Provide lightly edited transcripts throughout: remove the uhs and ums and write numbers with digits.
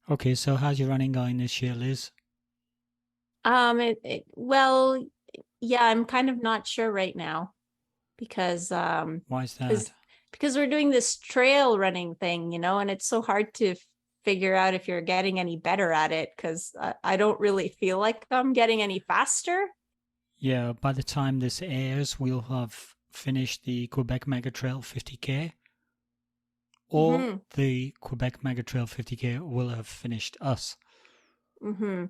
Okay, so how's your running going this year, Liz? Well, yeah, I'm kind of not sure right now because Why is that? because because we're doing this trail running thing, and it's so hard to figure out if you're getting any better at it because I don't really feel like I'm getting any faster. Yeah, by the time this airs, we'll have finished the Quebec Mega Trail 50K, or Mm-hmm. the Quebec Mega Trail 50K will have finished us, Mm-hmm.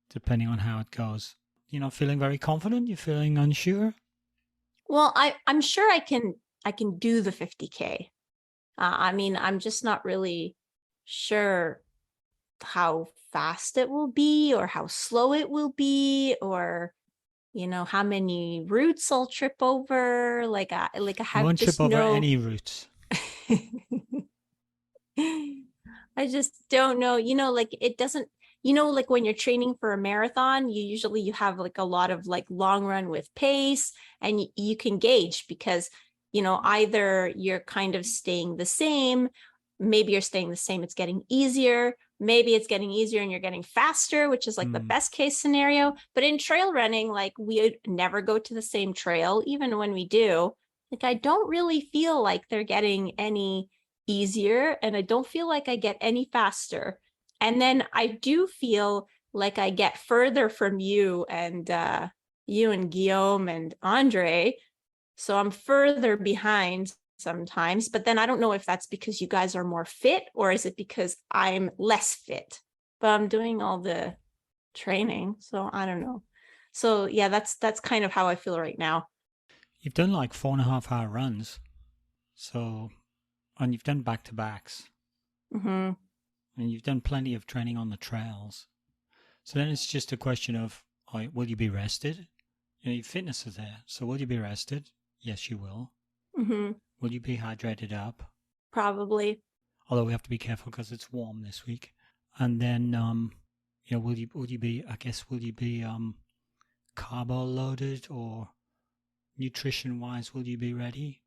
depending on how it goes. You're not feeling very confident? You're feeling unsure? Well, I'm sure I can do the 50K. I mean, I'm just not really sure how fast it will be or how slow it will be or how many roots I'll trip over. Like I You have won't trip just over no. any roots. I just don't know. Like it doesn't. Like when you're training for a marathon, you have like a lot of like long run with pace, and you can gauge because either you're kind of staying the same, maybe you're staying the same. It's getting easier. Maybe it's getting easier and you're getting faster, which is like the Hmm. best case scenario. But in trail running, like we never go to the same trail, even when we do. Like I don't really feel like they're getting any easier and I don't feel like I get any faster. And then I do feel like I get further from you and Guillaume and Andre. So I'm further behind sometimes, but then I don't know if that's because you guys are more fit or is it because I'm less fit. But I'm doing all the training, so I don't know. So yeah, that's kind of how I feel right now. You've done like 4.5 hour runs, so, and you've done back to backs, Mm-hmm. and you've done plenty of training on the trails. So then it's just a question of, will you be rested? Your fitness is there. So will you be rested? Yes, you will. Mm-hmm. Will you be hydrated up? Probably. Although we have to be careful because it's warm this week. And then, will you be? I guess will you be carbo loaded or nutrition wise? Will you be ready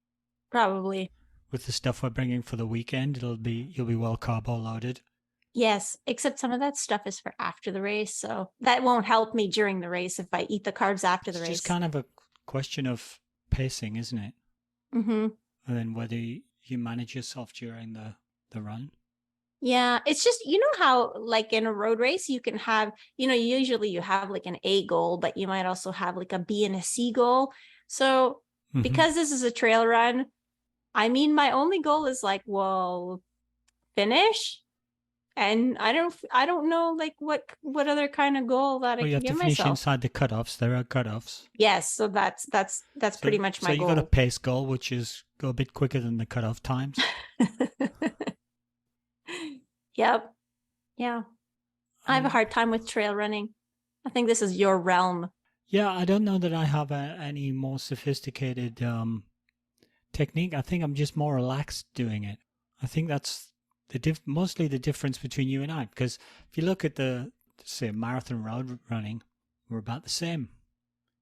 Probably. with the stuff we're bringing for the weekend? You'll be well carbo loaded. Yes, except some of that stuff is for after the race, so that won't help me during the race if I eat the carbs after the It's just race. kind of a question of pacing, isn't it? Mm-hmm. And then whether you manage yourself during the run. Yeah, it's just how like in a road race you can have, usually you have like an A goal, but you might also have like a B and a C goal. So Hmm. because this is a trail run, I mean my only goal is like, well, finish. And I don't know like what other kind of goal that I Well, you can have to give finish myself. inside the cutoffs. There are cutoffs. Yes, so that's pretty much So my you got a goal. pace goal, which is go a bit quicker than the cutoff times. Yep. Yeah. I have a Um, hard time with trail running. I think this is your realm. yeah, I don't know that I have any more sophisticated technique. I think I'm just more relaxed doing it. I think that's mostly the difference between you and I. Because if you look at the say marathon road running, we're about the same.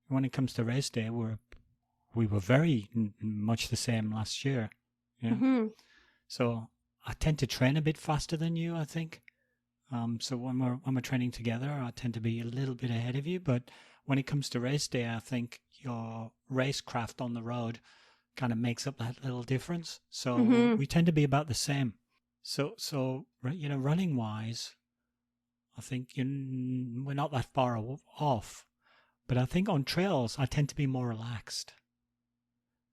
When it comes to race day, we were very much the same last year. Yeah. Hmm. So I tend to train a bit faster than you, I think. So when we're training together, I tend to be a little bit ahead of you. But when it comes to race day, I think your racecraft on the road kind of makes up that little difference. So Hmm. we tend to be about the same. Running wise, I think we're not that far off. But I think on trails, I tend to be more relaxed.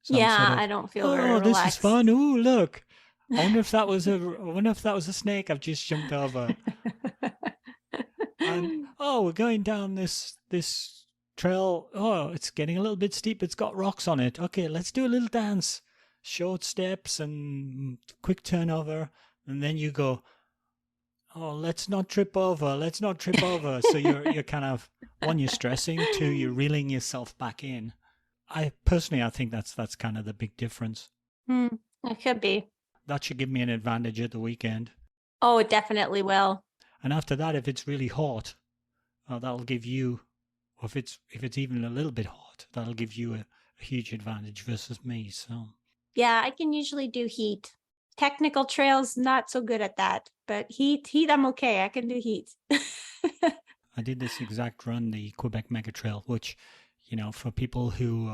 So I'm sort Yeah, I of, don't feel very oh, this is relaxed. fun. Ooh, look. I wonder if that was a snake I've just jumped over. And oh, we're going down this trail. Oh, it's getting a little bit steep. It's got rocks on it. Okay, let's do a little dance. Short steps and quick turnover. And then you go, oh, let's not trip over. Let's not trip over. So you're kind of one, you're stressing, two, you're reeling yourself back in. I think that's kind of the big difference. Hmm, it could be. That should give me an advantage at the weekend. Oh, it definitely will. And after that, if it's really hot, that'll give you, or if it's even a little bit hot, that'll give you a huge advantage versus me. So Yeah, I can usually do heat. Technical trails, not so good at that. But heat, I'm okay. I can do heat. I did this exact run, the Quebec Mega Trail, which, for people who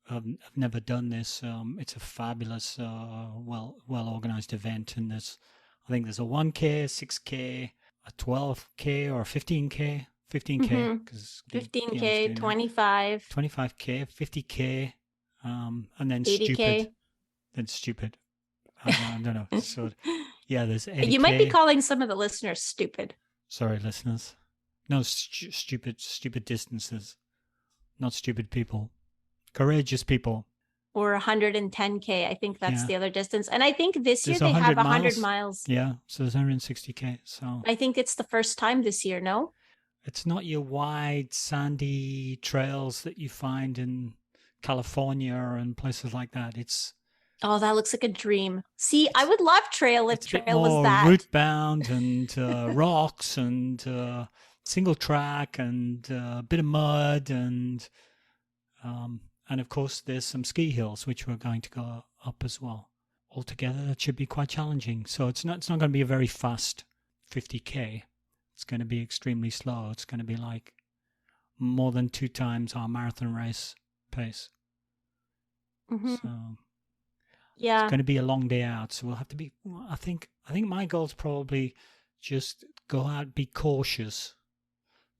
have never done this, it's a fabulous, well organized event. And I think there's a 1K, 6K, a 12K, or a 15K. 15K, because 15K, 25, 25K, 50K, and then 80K. stupid. I don't know. So yeah, there's 80K. You might be calling some of the listeners stupid. Sorry, listeners. No, stupid distances, not stupid people. Courageous people. Or 110K. I think that's the other distance. And I think this year they have 100 miles. Yeah, so there's 160K. So I think it's the first time this year, no? It's not your wide, sandy trails that you find in California and places like that. Oh, that looks like a dream. See, I would love trail if trail was that. Route bound and rocks and single track and a bit of mud and of course there's some ski hills which we're going to go up as well. Altogether, that should be quite challenging. So it's not going to be a very fast 50K. It's going to be extremely slow. It's going to be like more than 2 times our marathon race pace. Mm-hmm. So yeah, it's going to be a long day out. So we'll have to be. I think my goal is probably just go out, be cautious,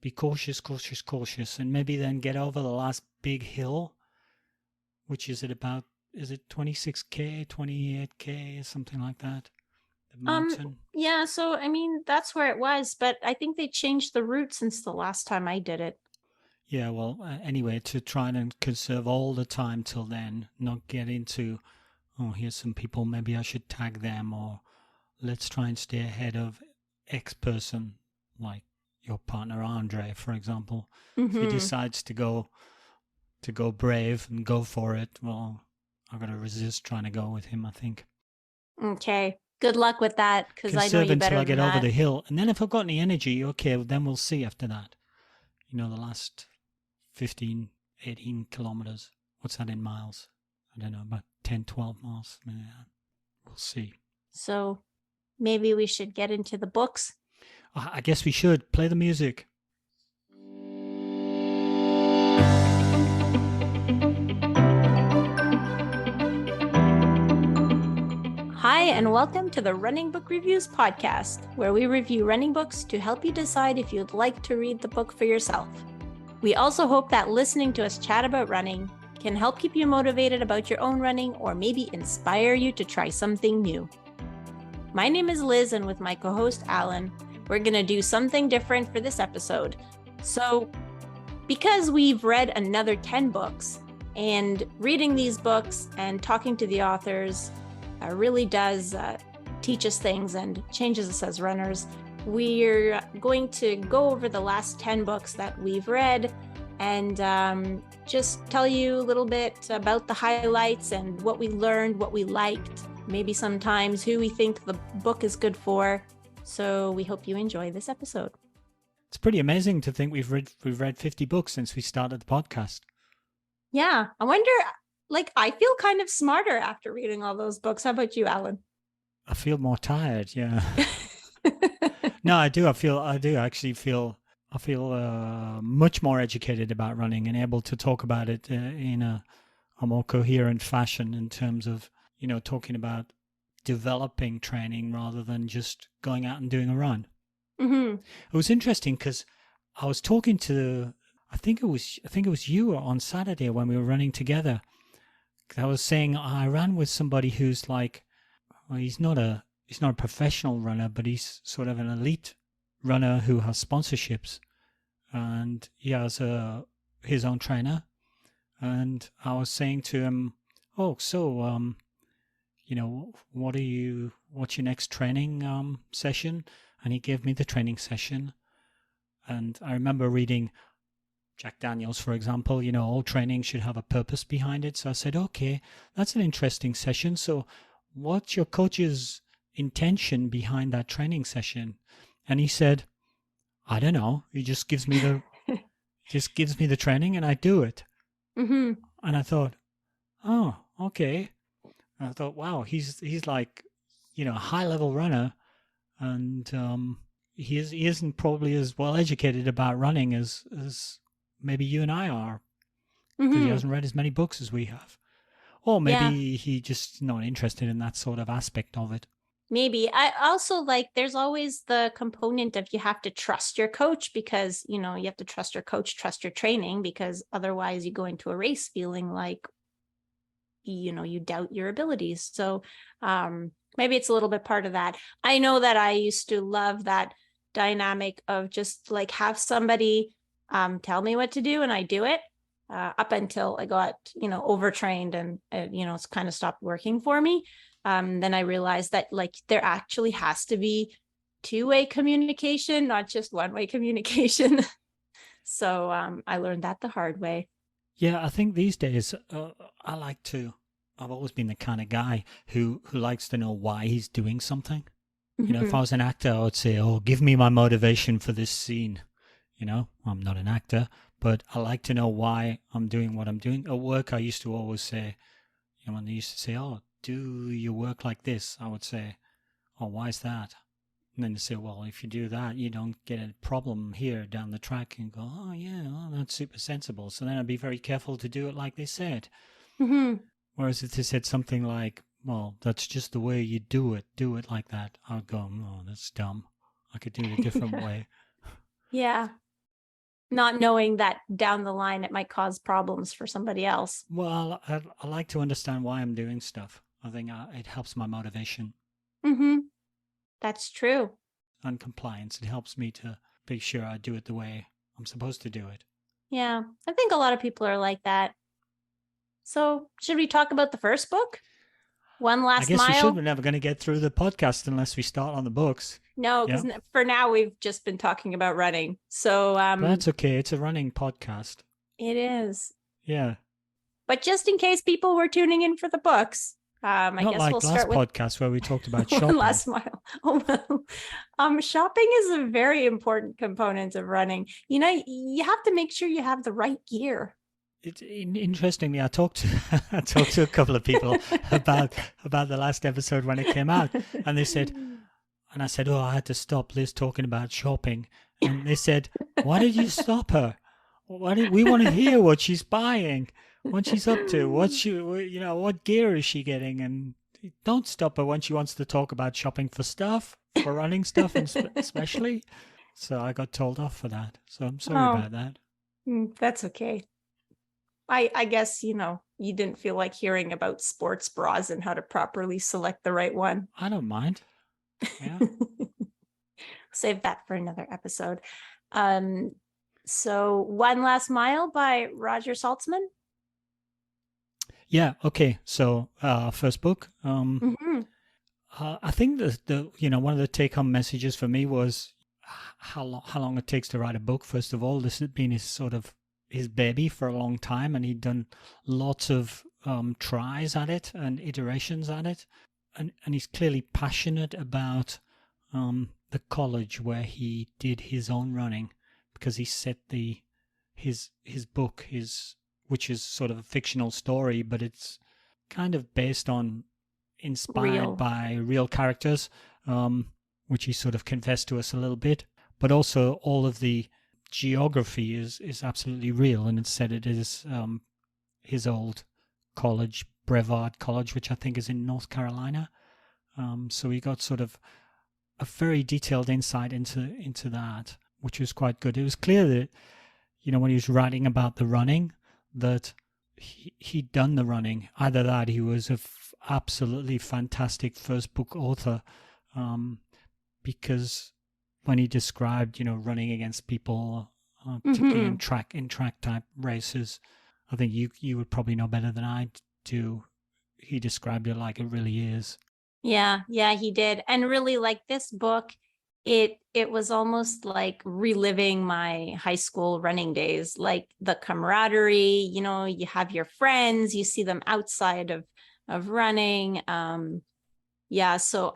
and maybe then get over the last big hill, which is at about 26K, 28K, something like that. Mountain. Yeah, so I mean that's where it was, but I think they changed the route since the last time I did it. Yeah, well, anyway, to try and conserve all the time till then, not get into, oh, here's some people, maybe I should tag them, or let's try and stay ahead of X person, like your partner Andre, for example. Mm-hmm. If he decides to go brave and go for it, well, I've got to resist trying to go with him, I think. Okay. Good luck with that, because I know you better until I get than over that. the hill. And then if I've got any energy, okay, then we'll see after that. The last 15, 18 kilometers. What's that in miles? I don't know, about 10, 12 miles. Yeah, we'll see. So maybe we should get into the books. I guess we should. Play the music. Hi, and welcome to the Running Book Reviews podcast, where we review running books to help you decide if you'd like to read the book for yourself. We also hope that listening to us chat about running can help keep you motivated about your own running, or maybe inspire you to try something new. My name is Liz, and with my co-host Alan, we're going to do something different for this episode. So, because we've read another 10 books, and reading these books and talking to the authors really does teach us things and changes us as runners, we're going to go over the last 10 books that we've read and just tell you a little bit about the highlights and what we learned, what we liked, maybe sometimes who we think the book is good for. So we hope you enjoy this episode. It's pretty amazing to think we've read 50 books since we started the podcast. Yeah, I wonder, I feel kind of smarter after reading all those books. How about you, Alan? I feel more tired, yeah. No, I do. I actually feel much more educated about running and able to talk about it in a more coherent fashion in terms of, talking about developing training rather than just going out and doing a run. Mm-hmm. It was interesting because I was talking to, I think it was you on Saturday when we were running together. I was saying I ran with somebody who's like, well, he's not a professional runner, but he's sort of an elite runner who has sponsorships, and he has his own trainer. And I was saying to him, "Oh, so what's your next training session?" And he gave me the training session, and I remember reading Jack Daniels, for example, all training should have a purpose behind it. So I said, okay, that's an interesting session. So what's your coach's intention behind that training session? And he said, I don't know. He just gives me the training and I do it. Mm-hmm. And I thought, oh, okay. And I thought, wow, he's like a high level runner, and he isn't probably as well educated about running as maybe you and I are, because he hasn't read as many books as we have. Or maybe he just not interested in that sort of aspect of it. Maybe. I also there's always the component of you have to trust your coach, because, you have to trust your coach, trust your training, because otherwise you go into a race feeling like, you doubt your abilities. So maybe it's a little bit part of that. I know that I used to love that dynamic of just have somebody tell me what to do and I do it, up until I got, overtrained and, it's kind of stopped working for me. Then I realized that there actually has to be two-way communication, not just one-way communication. So I learned that the hard way. Yeah, I think these days I've always been the kind of guy who likes to know why he's doing something. If I was an actor, I would say, oh, give me my motivation for this scene. I'm not an actor, but I like to know why I'm doing what I'm doing. At work, I used to always say, when they used to say, oh, do you work like this? I would say, oh, why is that? And then they say, well, if you do that, you don't get a problem here down the track. And go, oh, yeah, well, that's super sensible. So then I'd be very careful to do it like they said. Whereas if they said something like, well, that's just the way you do it like that, I would go, oh, that's dumb. I could do it a different way. Yeah. Not knowing that down the line it might cause problems for somebody else. Well, I like to understand why I'm doing stuff. I think it helps my motivation. That's true. And compliance. It helps me to be sure I do it the way I'm supposed to do it. Yeah, I think a lot of people are like that. So should we talk about the first book? One Last Mile? I guess we should. We're never going to get through the podcast unless we start on the books. No, because for now we've just been talking about running. So but that's okay. It's a running podcast. It is. Yeah. But just in case people were tuning in for the books, I guess we'll start with podcast where we talked about shopping. One Last Mile. Oh, well. Shopping is a very important component of running. You have to make sure you have the right gear. Interestingly, I talked to a couple of people about the last episode when it came out, and they said, and I said, oh, I had to stop Liz talking about shopping, and they said, why did you stop her? We want to hear what she's buying, what she's up to, what gear is she getting, and don't stop her when she wants to talk about shopping for stuff, for running stuff, and especially. So I got told off for that. So I'm sorry about that. That's okay. I guess, you didn't feel like hearing about sports bras and how to properly select the right one. I don't mind. Yeah. Save that for another episode. So One Last Mile by Roger Saltsman. Yeah. Okay. So first book. I think the one of the take-home messages for me was how long it takes to write a book. First of all, this has been his baby for a long time, and he'd done lots of tries at it and iterations at it, and he's clearly passionate about the college where he did his own running, because he set his book, which is sort of a fictional story, but it's kind of inspired by real characters, which he sort of confessed to us a little bit, but also all of the geography is absolutely real, and it's said it is his old college, Brevard College, which I think is in North Carolina. So we got sort of a very detailed insight into that, which was quite good. It was clear that, when he was writing about the running, that he'd done the running. Either that, he was a absolutely fantastic first book author, because when he described, running against people, particularly in track type races, I think you would probably know better than I do. He described it like it really is. Yeah, he did. And really, like this book, it was almost like reliving my high school running days, like the camaraderie, you have your friends, you see them outside of running. So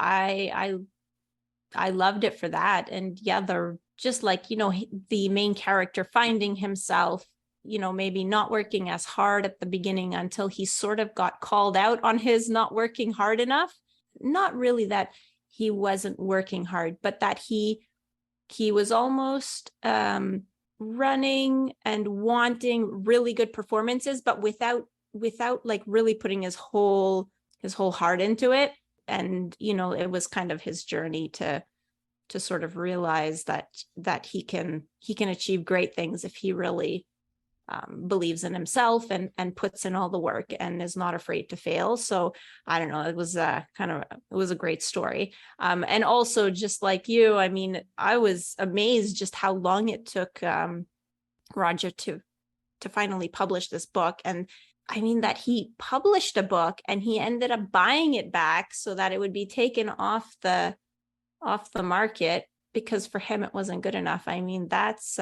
I loved it for that. And they're just like, the main character finding himself, maybe not working as hard at the beginning until he sort of got called out on his not working hard enough. not really that he wasn't working hard, but that he was almost running and wanting really good performances, but without like really putting his whole heart into it. And, you know, it was kind of his journey to sort of realize that he can achieve great things if he really believes in himself and puts in all the work and is not afraid to fail. So I don't know, it was it was a great story. And also, just like you, I mean, I was amazed just how long it took Roger to finally publish this book. And I mean, that he published a book and he ended up buying it back so that it would be taken off the market, because for him it wasn't good enough. I mean, that's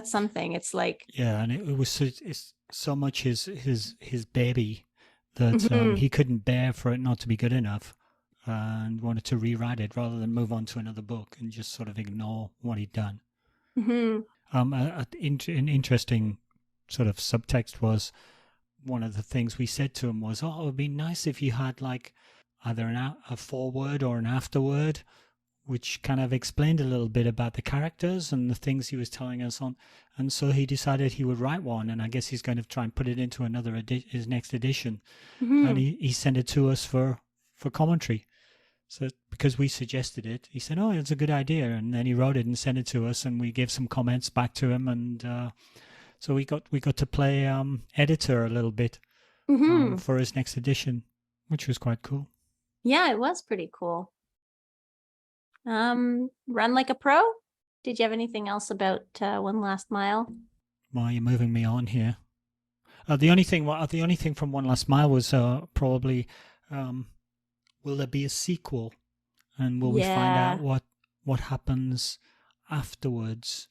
something. It's like, yeah, and it's so much his baby that he couldn't bear for it not to be good enough, and wanted to rewrite it rather than move on to another book and just sort of ignore what he'd done. An interesting sort of subtext was, one of the things we said to him was, oh, it would be nice if you had like either a foreword or an afterword, which kind of explained a little bit about the characters and the things he was telling us on. And so he decided he would write one, and I guess he's going to try and put it into his next edition. And he sent it to us for commentary. So because we suggested it, he said, oh, it's a good idea. And then he wrote it and sent it to us, and we gave some comments back to him. And so we got to play editor a little bit for his next edition, which was quite cool. Yeah, it was pretty cool. Run Like a Pro. Did you have anything else about One Last Mile? Well, you're moving me on here. The only thing from One Last Mile was probably, will there be a sequel, and will we find out what happens afterwards?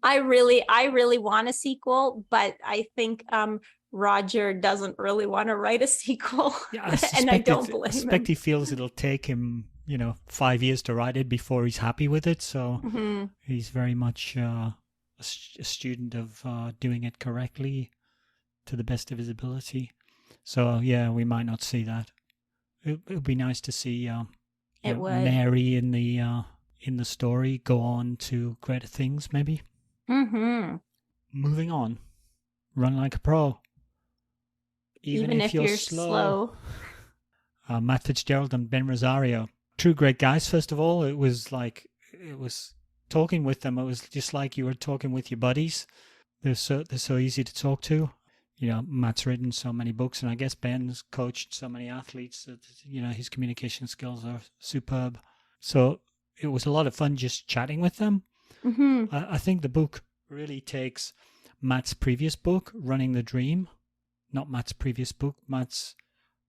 I really want a sequel, but I think Roger doesn't really want to write a sequel. Yeah, and I don't blame him. I suspect he feels it'll take him, 5 years to write it before he's happy with it. So he's very much a student of doing it correctly to the best of his ability. So yeah, we might not see that. It would be nice to see Mary in the story go on to greater things, maybe. Moving on. Run Like a Pro. Even if you're slow. Matt Fitzgerald and Ben Rosario. Two great guys, first of all. It was talking with them. It was just like you were talking with your buddies. They're so easy to talk to. Matt's written so many books, and I guess Ben's coached so many athletes that, his communication skills are superb. So it was a lot of fun just chatting with them. I think the book really takes Matt's previous book, Running the Dream. Not Matt's previous book, Matt's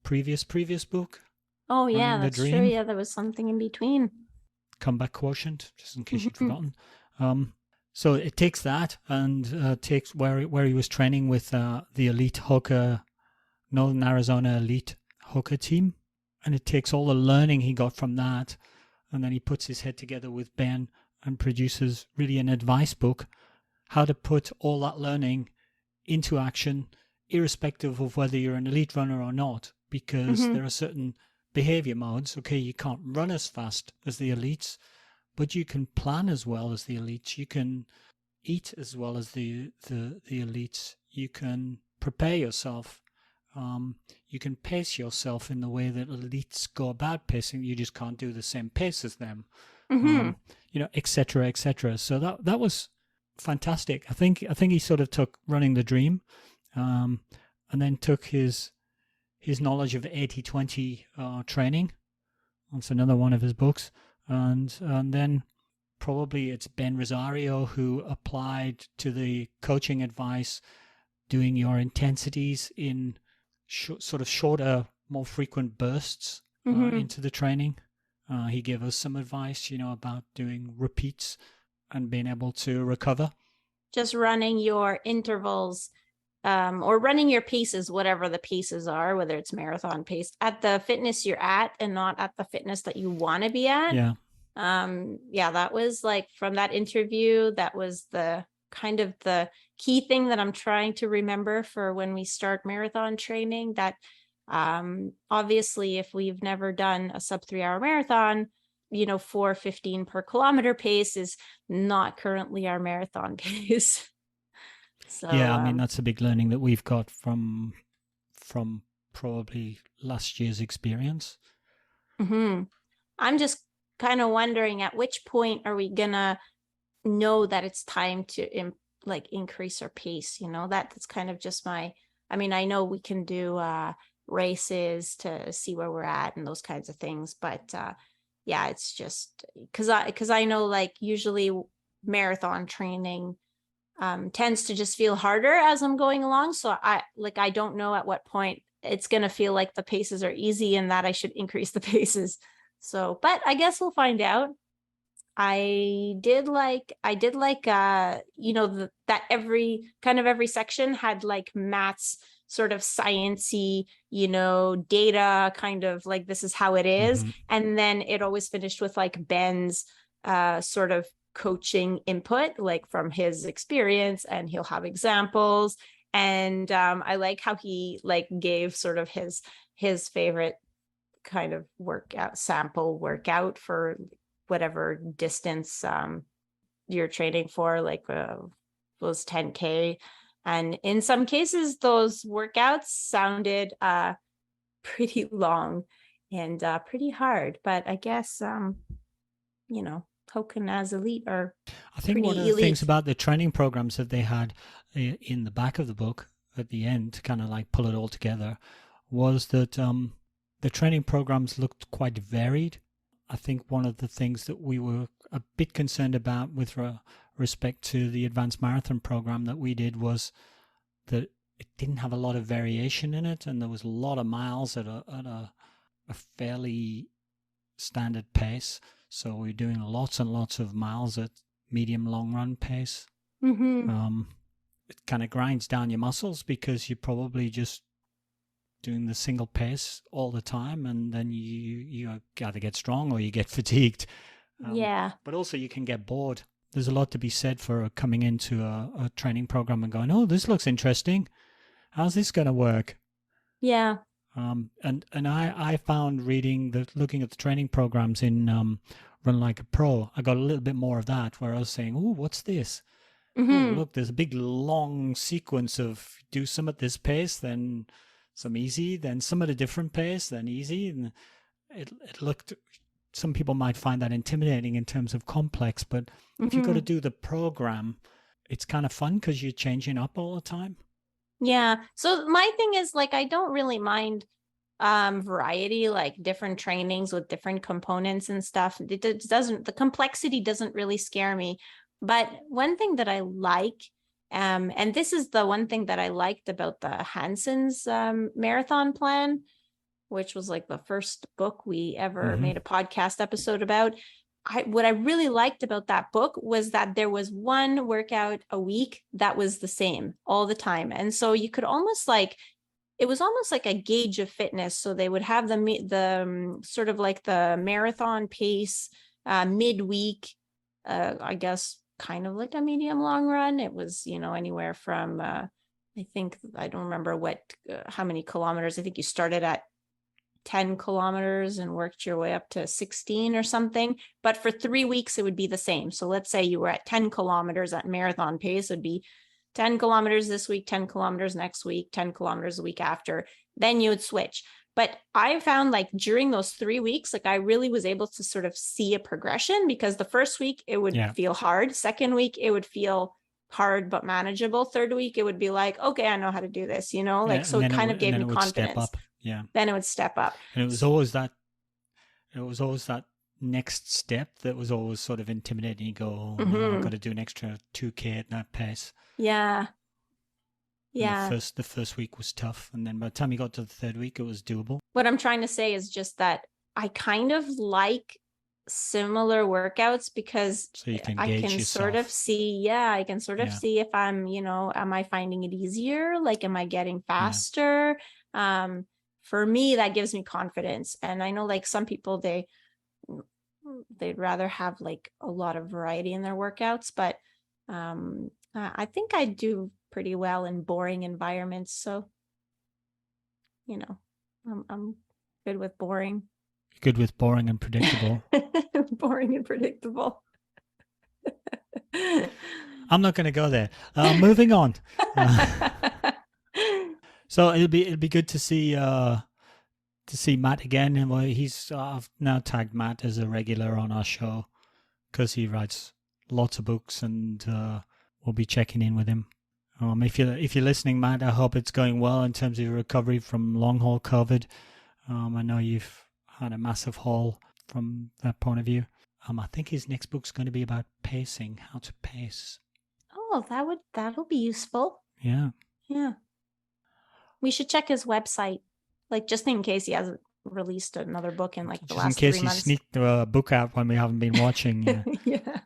previous book. Oh, yeah, that's true. Yeah, there was something in between. Comeback Quotient, just in case you'd forgotten. So it takes that and takes where he was training with the elite hooker, Northern Arizona elite hooker team. And it takes all the learning he got from that. And then he puts his head together with Ben and produces really an advice book, how to put all that learning into action, irrespective of whether you're an elite runner or not, because there are certain behavior modes. Okay, you can't run as fast as the elites, but you can plan as well as the elites. You can eat as well as the elites. You can prepare yourself. You can pace yourself in the way that elites go about pacing. You just can't do the same pace as them, et cetera, et cetera. So that was fantastic. I think he sort of took Running the Dream, and then took his knowledge of 80-20 training. That's another one of his books. And then probably it's Ben Rosario who applied to the coaching advice, doing your intensities in sort of shorter, more frequent bursts into the training. He gave us some advice, about doing repeats and being able to recover. Just running your intervals or running your paces, whatever the paces are, whether it's marathon pace, at the fitness you're at and not at the fitness that you want to be at. Yeah. That was like, from that interview, that was the kind of the key thing that I'm trying to remember for when we start marathon training, that Obviously, if we've never done a sub 3 hour marathon, 4:15 per kilometer pace is not currently our marathon pace. So Yeah, I mean, that's a big learning that we've got from probably last year's experience. I'm just kind of wondering, at which point are we gonna know that it's time to increase our pace? That's kind of just I know we can do races to see where we're at and those kinds of things, but yeah, it's just because I know, like, usually marathon training tends to just feel harder as I'm going along. So I don't know at what point it's going to feel like the paces are easy and that I should increase the paces. So, but I guess we'll find out. I did like that every section had like Matt's sort of sciencey, data, kind of like, this is how it is. And then it always finished with like Ben's sort of coaching input, like from his experience, and he'll have examples. And I like how he like gave sort of his favorite kind of sample workout for whatever distance you're training for, like those 10K. And in some cases, those workouts sounded pretty long and pretty hard. But I guess, Hoken as elite are I think one of the things about the training programs that they had in the back of the book at the end, to kind of like pull it all together, was that the training programs looked quite varied. I think one of the things that we were a bit concerned about with respect to the advanced marathon program that we did was that it didn't have a lot of variation in it, and there was a lot of miles at a fairly standard pace. So we're doing lots and lots of miles at medium long run pace. It kind of grinds down your muscles because you're probably just doing the single pace all the time, and then you either get strong or you get fatigued. But also you can get bored. There's a lot to be said for coming into a training program and going, oh, this looks interesting. How's this going to work? Yeah. And I found looking at the training programs in Run Like a Pro, I got a little bit more of that, where I was saying, oh, what's this? Oh, look, there's a big long sequence of do some at this pace, then some easy, then some at a different pace, then easy. And it looked, some people might find that intimidating in terms of complex, but if you've got to do the program, it's kind of fun because you're changing up all the time. Yeah. So my thing is, like, I don't really mind variety, like different trainings with different components and stuff. The complexity doesn't really scare me. But one thing that I like, and this is the one thing that I liked about the Hansen's marathon plan, which was like the first book we ever made a podcast episode about. What I really liked about that book was that there was one workout a week that was the same all the time. And so you could almost like, it was almost like a gauge of fitness. So they would have the sort of like the marathon pace midweek, I guess, kind of like a medium long run. It was, anywhere from, I don't remember how many kilometers. I think you started at 10 kilometers and worked your way up to 16 or something. But for 3 weeks, it would be the same. So let's say you were at 10 kilometers at marathon pace, it would be 10 kilometers this week, 10 kilometers next week, 10 kilometers the week after. Then you would switch. But I found, like, during those 3 weeks, like, I really was able to sort of see a progression, because the first week it would feel hard. Second week, it would feel hard but manageable. Third week, it would be like, okay, I know how to do this, so it kind of gave me confidence. Step up. Yeah. Then it would step up. And it was always that next step that was always sort of intimidating. You go, oh, no, I've got to do an extra 2K at that pace. Yeah. Yeah. The first week was tough. And then by the time you got to the third week, it was doable. What I'm trying to say is just that I kind of like similar workouts, because so you can I can yourself. Sort of see, I can sort of see if I'm, am I finding it easier? Like, am I getting faster? For me, that gives me confidence. And I know, like, some people, they'd rather have like a lot of variety in their workouts, but I think I do pretty well in boring environments. So, I'm good with boring. Good with boring and predictable. Boring and predictable. I'm not going to go there. Moving on. So it'll be good to see Matt again. And he's I've now tagged Matt as a regular on our show because he writes lots of books, and we'll be checking in with him. If you're listening, Matt, I hope it's going well in terms of your recovery from long haul COVID. I know you've had a massive haul from that point of view. I think his next book's going to be about pacing, how to pace. Oh, that'll be useful. Yeah. Yeah. We should check his website, like just in case he hasn't released another book in like the last 3 months. In case he sneaked a book out when we haven't been watching. Yeah. Yeah.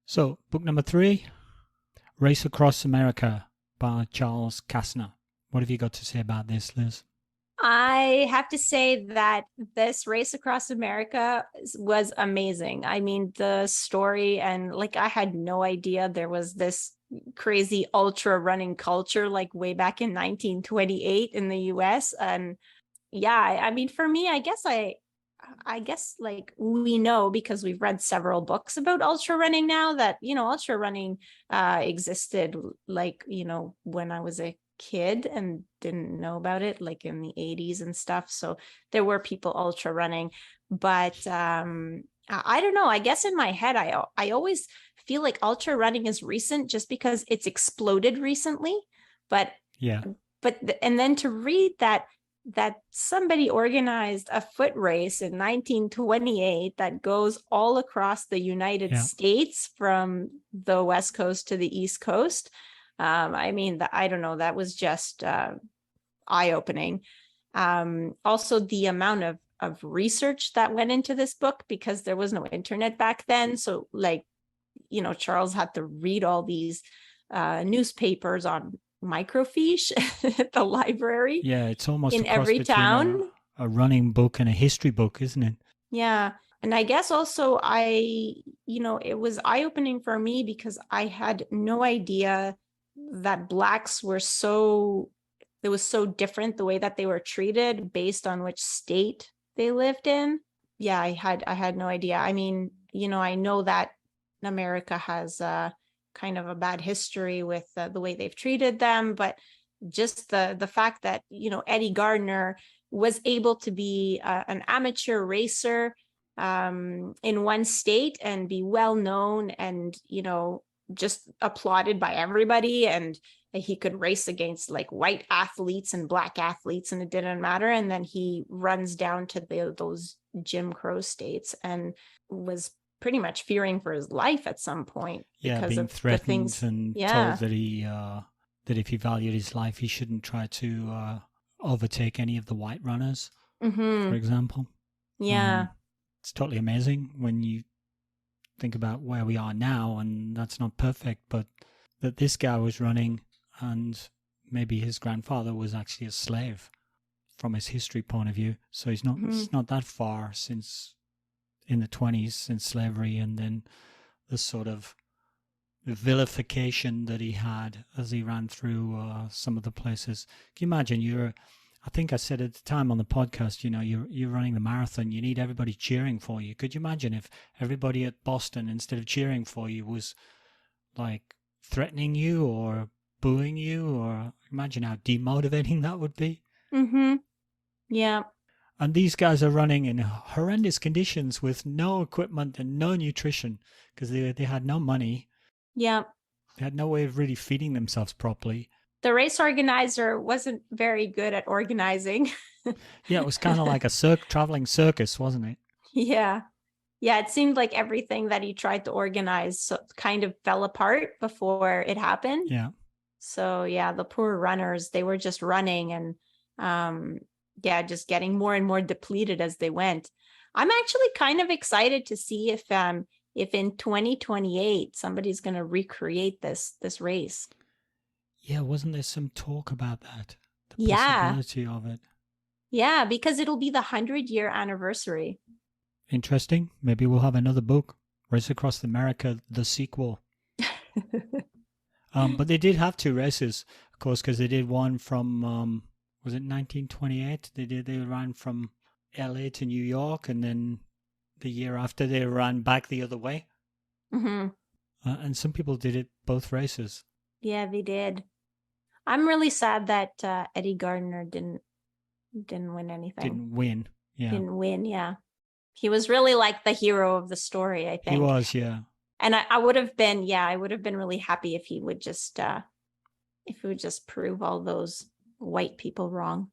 So, book number 3, Race Across America by Charles Kastner. What have you got to say about this, Liz? I have to say that this Race Across America was amazing. I mean, the story, and like I had no idea there was this crazy ultra running culture like way back in 1928 in the US. And yeah, I mean, for me, I guess like we know because we've read several books about ultra running now that, ultra running existed like, when I was a kid and didn't know about it like in the 80s and stuff. So there were people ultra running, but I don't know. I guess in my head, I always feel like ultra running is recent just because it's exploded recently. But and then to read that somebody organized a foot race in 1928 that goes all across the United States from the West Coast to the East Coast. I mean, I don't know, that was just eye-opening. Also, the amount of research that went into this book, because there was no internet back then. So like, Charles had to read all these newspapers on microfiche at the library. Yeah, it's almost in every town. A running book and a history book, isn't it? Yeah. And I guess also it was eye-opening for me because I had no idea that Blacks were it was so different the way that they were treated based on which state they lived in. Yeah, I had no idea. I mean, I know that America has kind of a bad history with the way they've treated them, but just the fact that, Eddie Gardner was able to be an amateur racer in one state and be well known and, just applauded by everybody, and he could race against like white athletes and black athletes and it didn't matter. And then he runs down to those Jim Crow states and was pretty much fearing for his life at some point. Yeah, because being of threatened the things, and told that he that if he valued his life, he shouldn't try to overtake any of the white runners, for example. Yeah. It's totally amazing when you think about where we are now, and that's not perfect, but that this guy was running and maybe his grandfather was actually a slave from his history point of view. So it's not that far since in the 20s since slavery, and then the sort of vilification that he had as he ran through some of the places. Can you imagine I think I said at the time on the podcast, you're running the marathon, you need everybody cheering for you. Could you imagine if everybody at Boston, instead of cheering for you, was like threatening you or booing you? Or imagine how demotivating that would be. Yeah. And these guys are running in horrendous conditions with no equipment and no nutrition because they had no money. Yeah. They had no way of really feeding themselves properly. The race organizer wasn't very good at organizing. Yeah, it was kind of like a traveling circus, wasn't it? Yeah. Yeah, it seemed like everything that he tried to organize kind of fell apart before it happened. Yeah. So, yeah, the poor runners, they were just running and, just getting more and more depleted as they went. I'm actually kind of excited to see if in 2028 somebody's going to recreate this race. Yeah, wasn't there some talk about that? The possibility of it. Yeah, because it'll be the 100-year anniversary. Interesting. Maybe we'll have another book, Race Across America, the sequel. But they did have 2 races, of course, because they did one from was it 1928? They ran from LA to New York, and then the year after they ran back the other way. Mm-hmm. And some people did it both races. Yeah, they did. I'm really sad that Eddie Gardner didn't win anything. Didn't win. Yeah. Didn't win, yeah. He was really like the hero of the story, I think. He was, yeah. And I would have been, I would have been really happy if he would just prove all those white people wrong.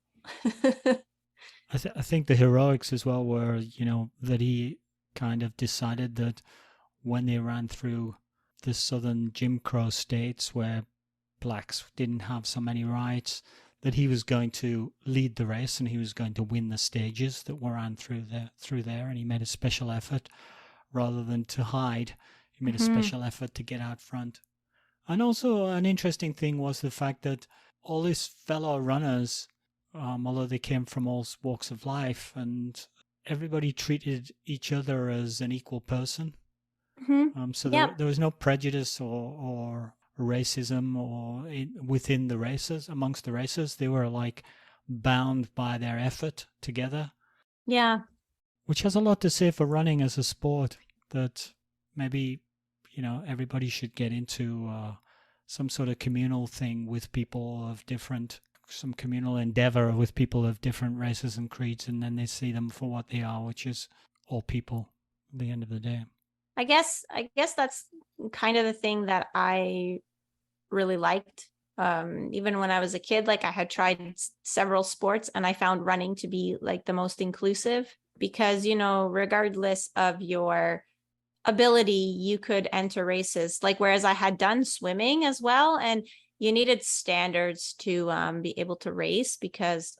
I think the heroics as well were, you know, that he kind of decided that when they ran through the southern Jim Crow states where blacks didn't have so many rights, that he was going to lead the race and he was going to win the stages that were ran through there, and he made a special effort rather than to hide. He made a special effort to get out front. And also an interesting thing was the fact that all his fellow runners, although they came from all walks of life, and everybody treated each other as an equal person. So there was no prejudice or racism or within the races, amongst the races. They were like bound by their effort together. Yeah. Which has a lot to say for running as a sport, that maybe, you know, everybody should get into some sort of communal thing with people of some communal endeavor with people of different races and creeds, and then they see them for what they are, which is all people at the end of the day. I guess that's kind of the thing that I really liked. Even when I was a kid, like I had tried several sports and I found running to be like the most inclusive, because, you know, regardless of your ability, you could enter races. Like, whereas I had done swimming as well, and you needed standards to be able to race, because,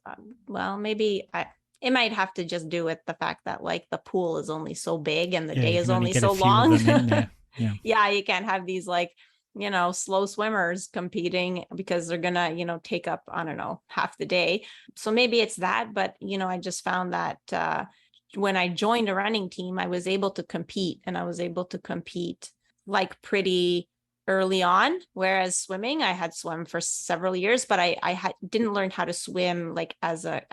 it might have to just do with the fact that like the pool is only so big and the day is only so long. Yeah, you can't have these like, you know, slow swimmers competing because they're gonna, you know, take up, I don't know, half the day. So maybe it's that, but, you know, I just found that when I joined a running team, I was able to compete, and I was able to compete like pretty early on. Whereas swimming, I had swum for several years, but I didn't learn how to swim like as a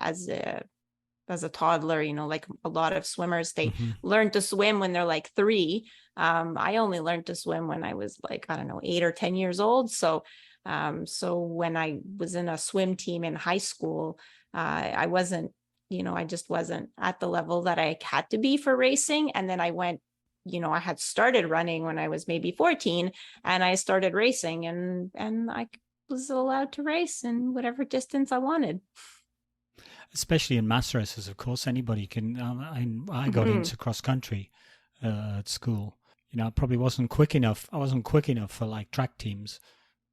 toddler. You know, like a lot of swimmers, they learn to swim when they're like 3. I only learned to swim when I was like, I don't know, 8 or 10 years old. So when I was in a swim team in high school, I wasn't, you know, I just wasn't at the level that I had to be for racing. And then I went, you know, I had started running when I was maybe 14, and I started racing, and I was allowed to race in whatever distance I wanted. Especially in mass races, of course, anybody can. I got into cross country at school. You know, I probably wasn't quick enough. I wasn't quick enough for like track teams,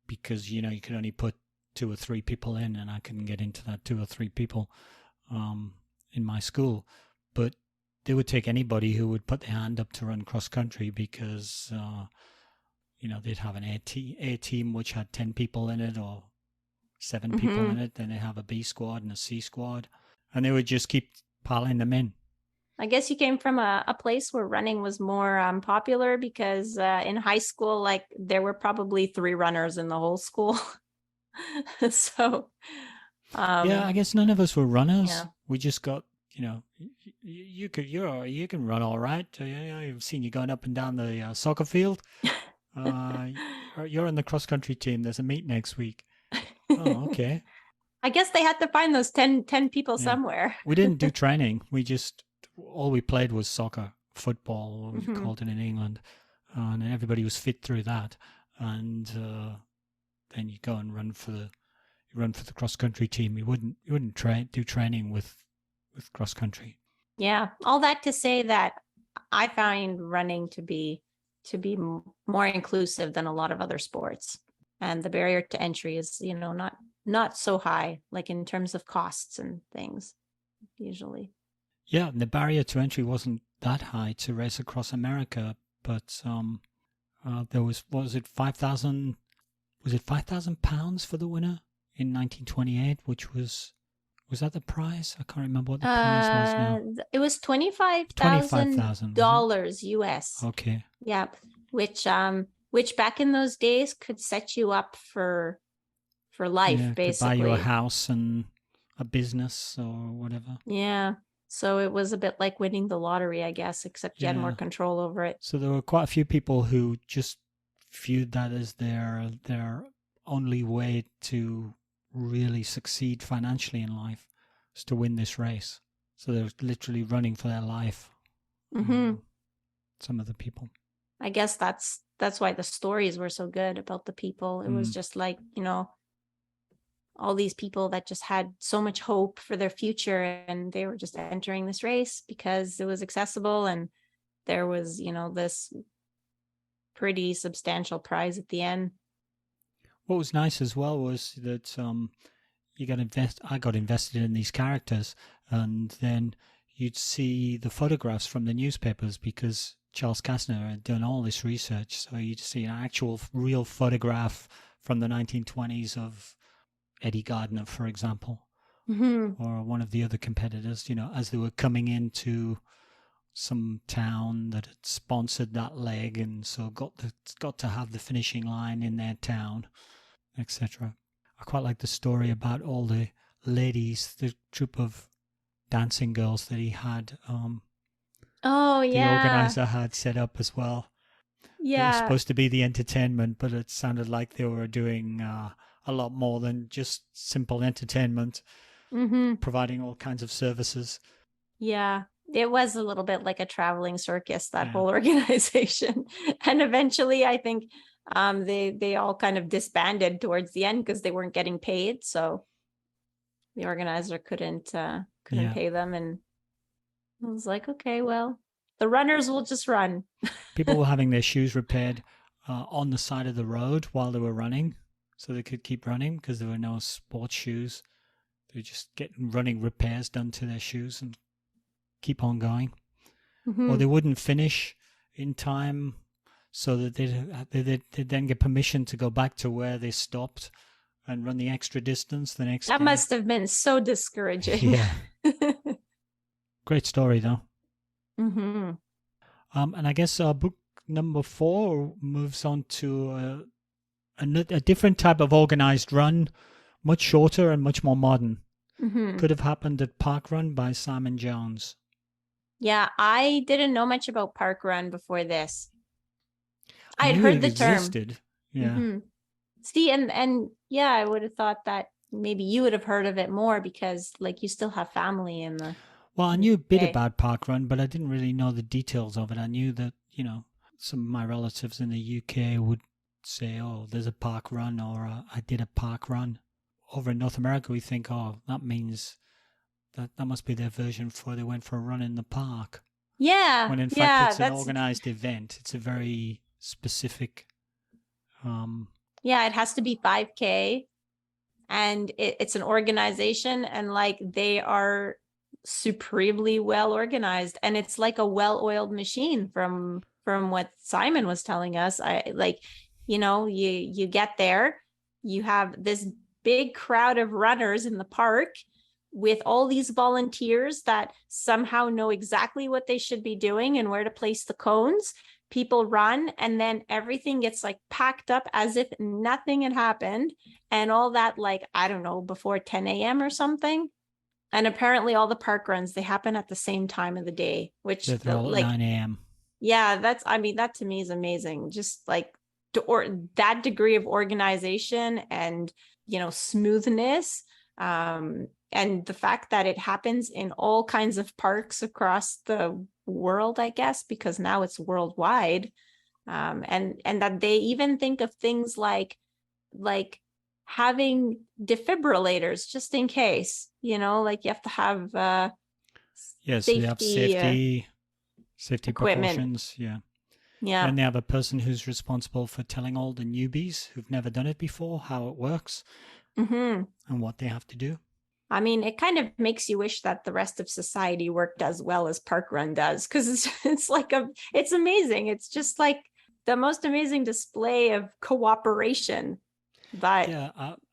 because, you know, you could only put 2 or 3 people in, and I couldn't get into that 2 or 3 people in my school. But they would take anybody who would put their hand up to run cross country, because you know, they'd have an A team which had 10 people in it, or 7 people in it. Then they have a B squad and a C squad, and they would just keep piling them in. I guess you came from a place where running was more popular, because in high school, like there were probably 3 runners in the whole school. So yeah, I guess none of us were runners. Yeah. We just got, you know, you can run all right. I've seen you going up and down the soccer field. You're in the cross country team. There's a meet next week. Oh, okay. I guess they had to find those 10 people somewhere. We didn't do training. All we played was soccer, football, we called it in England, and everybody was fit through that. And then you go and run for the cross country team. You wouldn't do training with cross country. Yeah, all that to say that I find running to be more inclusive than a lot of other sports, and the barrier to entry is, you know, not so high, like in terms of costs and things usually. Yeah, the barrier to entry wasn't that high to race across America, but there was, what was it, 5,000? Was it 5,000 pounds for the winner in 1928, which was that the prize? I can't remember what the prize was now. It was $25,000 US. Okay. Yeah, which back in those days could set you up for life, basically. Could buy you a house and a business or whatever. Yeah. So it was a bit like winning the lottery, I guess, except you had more Yeah. control over it. So there were quite a few people who just viewed that as their only way to really succeed financially in life, is to win this race. So they're literally running for their life. Mm-hmm. Some of the people. I guess that's why the stories were so good about the people. It was just like, all these people that just had so much hope for their future, and they were just entering this race because it was accessible, and there was, this pretty substantial prize at the end. What was nice as well was that I got invested in these characters, and then you'd see the photographs from the newspapers because Charles Kastner had done all this research. So you'd see an actual real photograph from the 1920s of Eddie Gardner, for example, or one of the other competitors, as they were coming into some town that had sponsored that leg, and so got to have the finishing line in their town, etc. I quite like the story about all the ladies, the troop of dancing girls that he had. Oh, yeah. The organizer had set up as well. Yeah. It was supposed to be the entertainment, but it sounded like they were doing a lot more than just simple entertainment, providing all kinds of services. Yeah. It was a little bit like a traveling circus, that whole organization. And eventually, I think they all kind of disbanded towards the end because they weren't getting paid. So the organizer couldn't pay them. And I was like, okay, well, the runners will just run. People were having their shoes repaired on the side of the road while they were running, so they could keep running because there were no sports shoes. They were just getting running repairs done to their shoes and keep on going. Or they wouldn't finish in time, so that they'd then get permission to go back to where they stopped and run the extra distance the next day. That must have been so discouraging. Yeah. Great story, though. And I guess book number 4 moves on to a different type of organized run, much shorter and much more modern. Could have happened at Parkrun by Simon Jones. Yeah, I didn't know much about Parkrun before this. I had heard the term. Yeah. See, and yeah, I would have thought that maybe you would have heard of it more because, like, you still have family in the. Well, I knew a bit about Parkrun, but I didn't really know the details of it. I knew that, some of my relatives in the UK would say, oh, there's a Parkrun, or I did a Parkrun. Over in North America, we think, oh, that means that must be their version for they went for a run in the park. Yeah. When in fact it's an organized event. It's a very specific. Yeah, it has to be 5K, and it's an organization, and like they are supremely well organized, and it's like a well-oiled machine from what Simon was telling us. You get there, you have this big crowd of runners in the park with all these volunteers that somehow know exactly what they should be doing and where to place the cones. People run, and then everything gets like packed up as if nothing had happened, and all that, like, I don't know, before 10 a.m. or something. And apparently all the park runs, they happen at the same time of the day, which they're all at 9 a.m. Yeah, that to me is amazing. Just like that degree of organization and, smoothness. And the fact that it happens in all kinds of parks across the world, I guess, because now it's worldwide. And that they even think of things like having defibrillators just in case, like you have to have yes, they have safety equipment. Precautions. Yeah. And they have a person who's responsible for telling all the newbies who've never done it before how it works and what they have to do. I mean, it kind of makes you wish that the rest of society worked as well as Parkrun does, because it's amazing. It's just like the most amazing display of cooperation that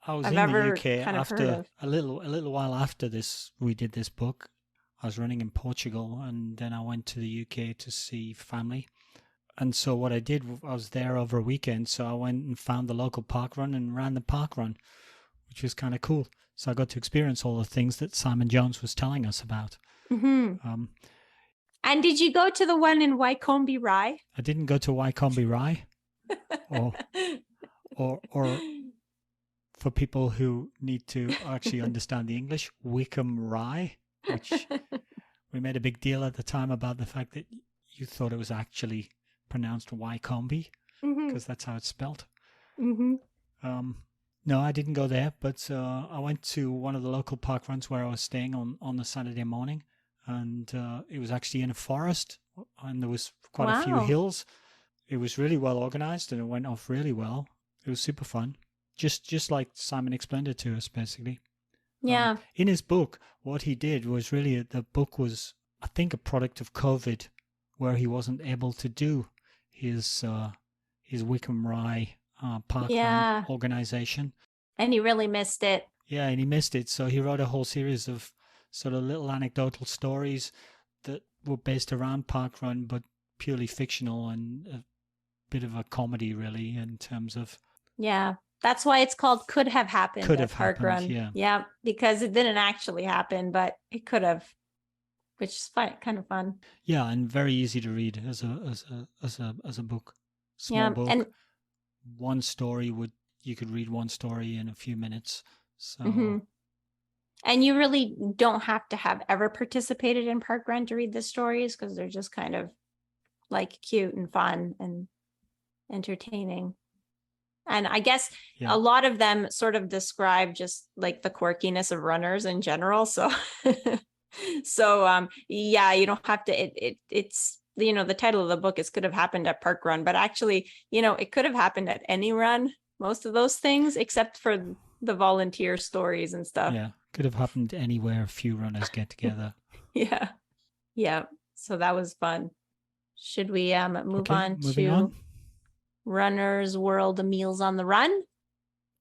I was I've in ever the UK kind of heard after of. a little while after this. We did this book. I was running in Portugal, and then I went to the UK to see family. And so what I did, I was there over a weekend, so I went and found the local park run and ran the park run, which was kind of cool. So I got to experience all the things that Simon Jones was telling us about. Mm-hmm. And did you go to the one in Wycombe Rye? I didn't go to Wycombe Rye, or for people who need to actually understand the English, Wickham Rye, which we made a big deal at the time about the fact that you thought it was actually pronounced Wycombe, because that's how it's spelled. No, I didn't go there, but I went to one of the local park runs where I was staying on the Saturday morning, and it was actually in a forest, and there was quite a few hills. It was really well organized, and it went off really well. It was super fun. Just like Simon explained it to us, basically. Yeah. In his book, what he did was really, the book was, I think, a product of COVID, where he wasn't able to do his Wickham Rye park run organization. And he really missed it. Yeah, and he missed it. So he wrote a whole series of sort of little anecdotal stories that were based around parkrun, but purely fictional, and a bit of a comedy, really, in terms of... Yeah. That's why it's called Could Have Happened. Could Have Happened, Parkrun. Yeah, because it didn't actually happen, but it could have, which is fun, kind of fun. Yeah, and very easy to read as a book. Small book. And you could read one story in a few minutes. So And you really don't have to have ever participated in parkrun to read the stories, because they're just kind of like cute and fun and entertaining. And I guess a lot of them sort of describe just like the quirkiness of runners in general. So, you don't have to, it's, the title of the book is Could Have Happened at Parkrun, but actually, it could have happened at any run, most of those things, except for the volunteer stories and stuff. Yeah. Could have happened anywhere a few runners get together. Yeah. Yeah. So that was fun. Should we move on to... on. Runner's World Meals on the Run,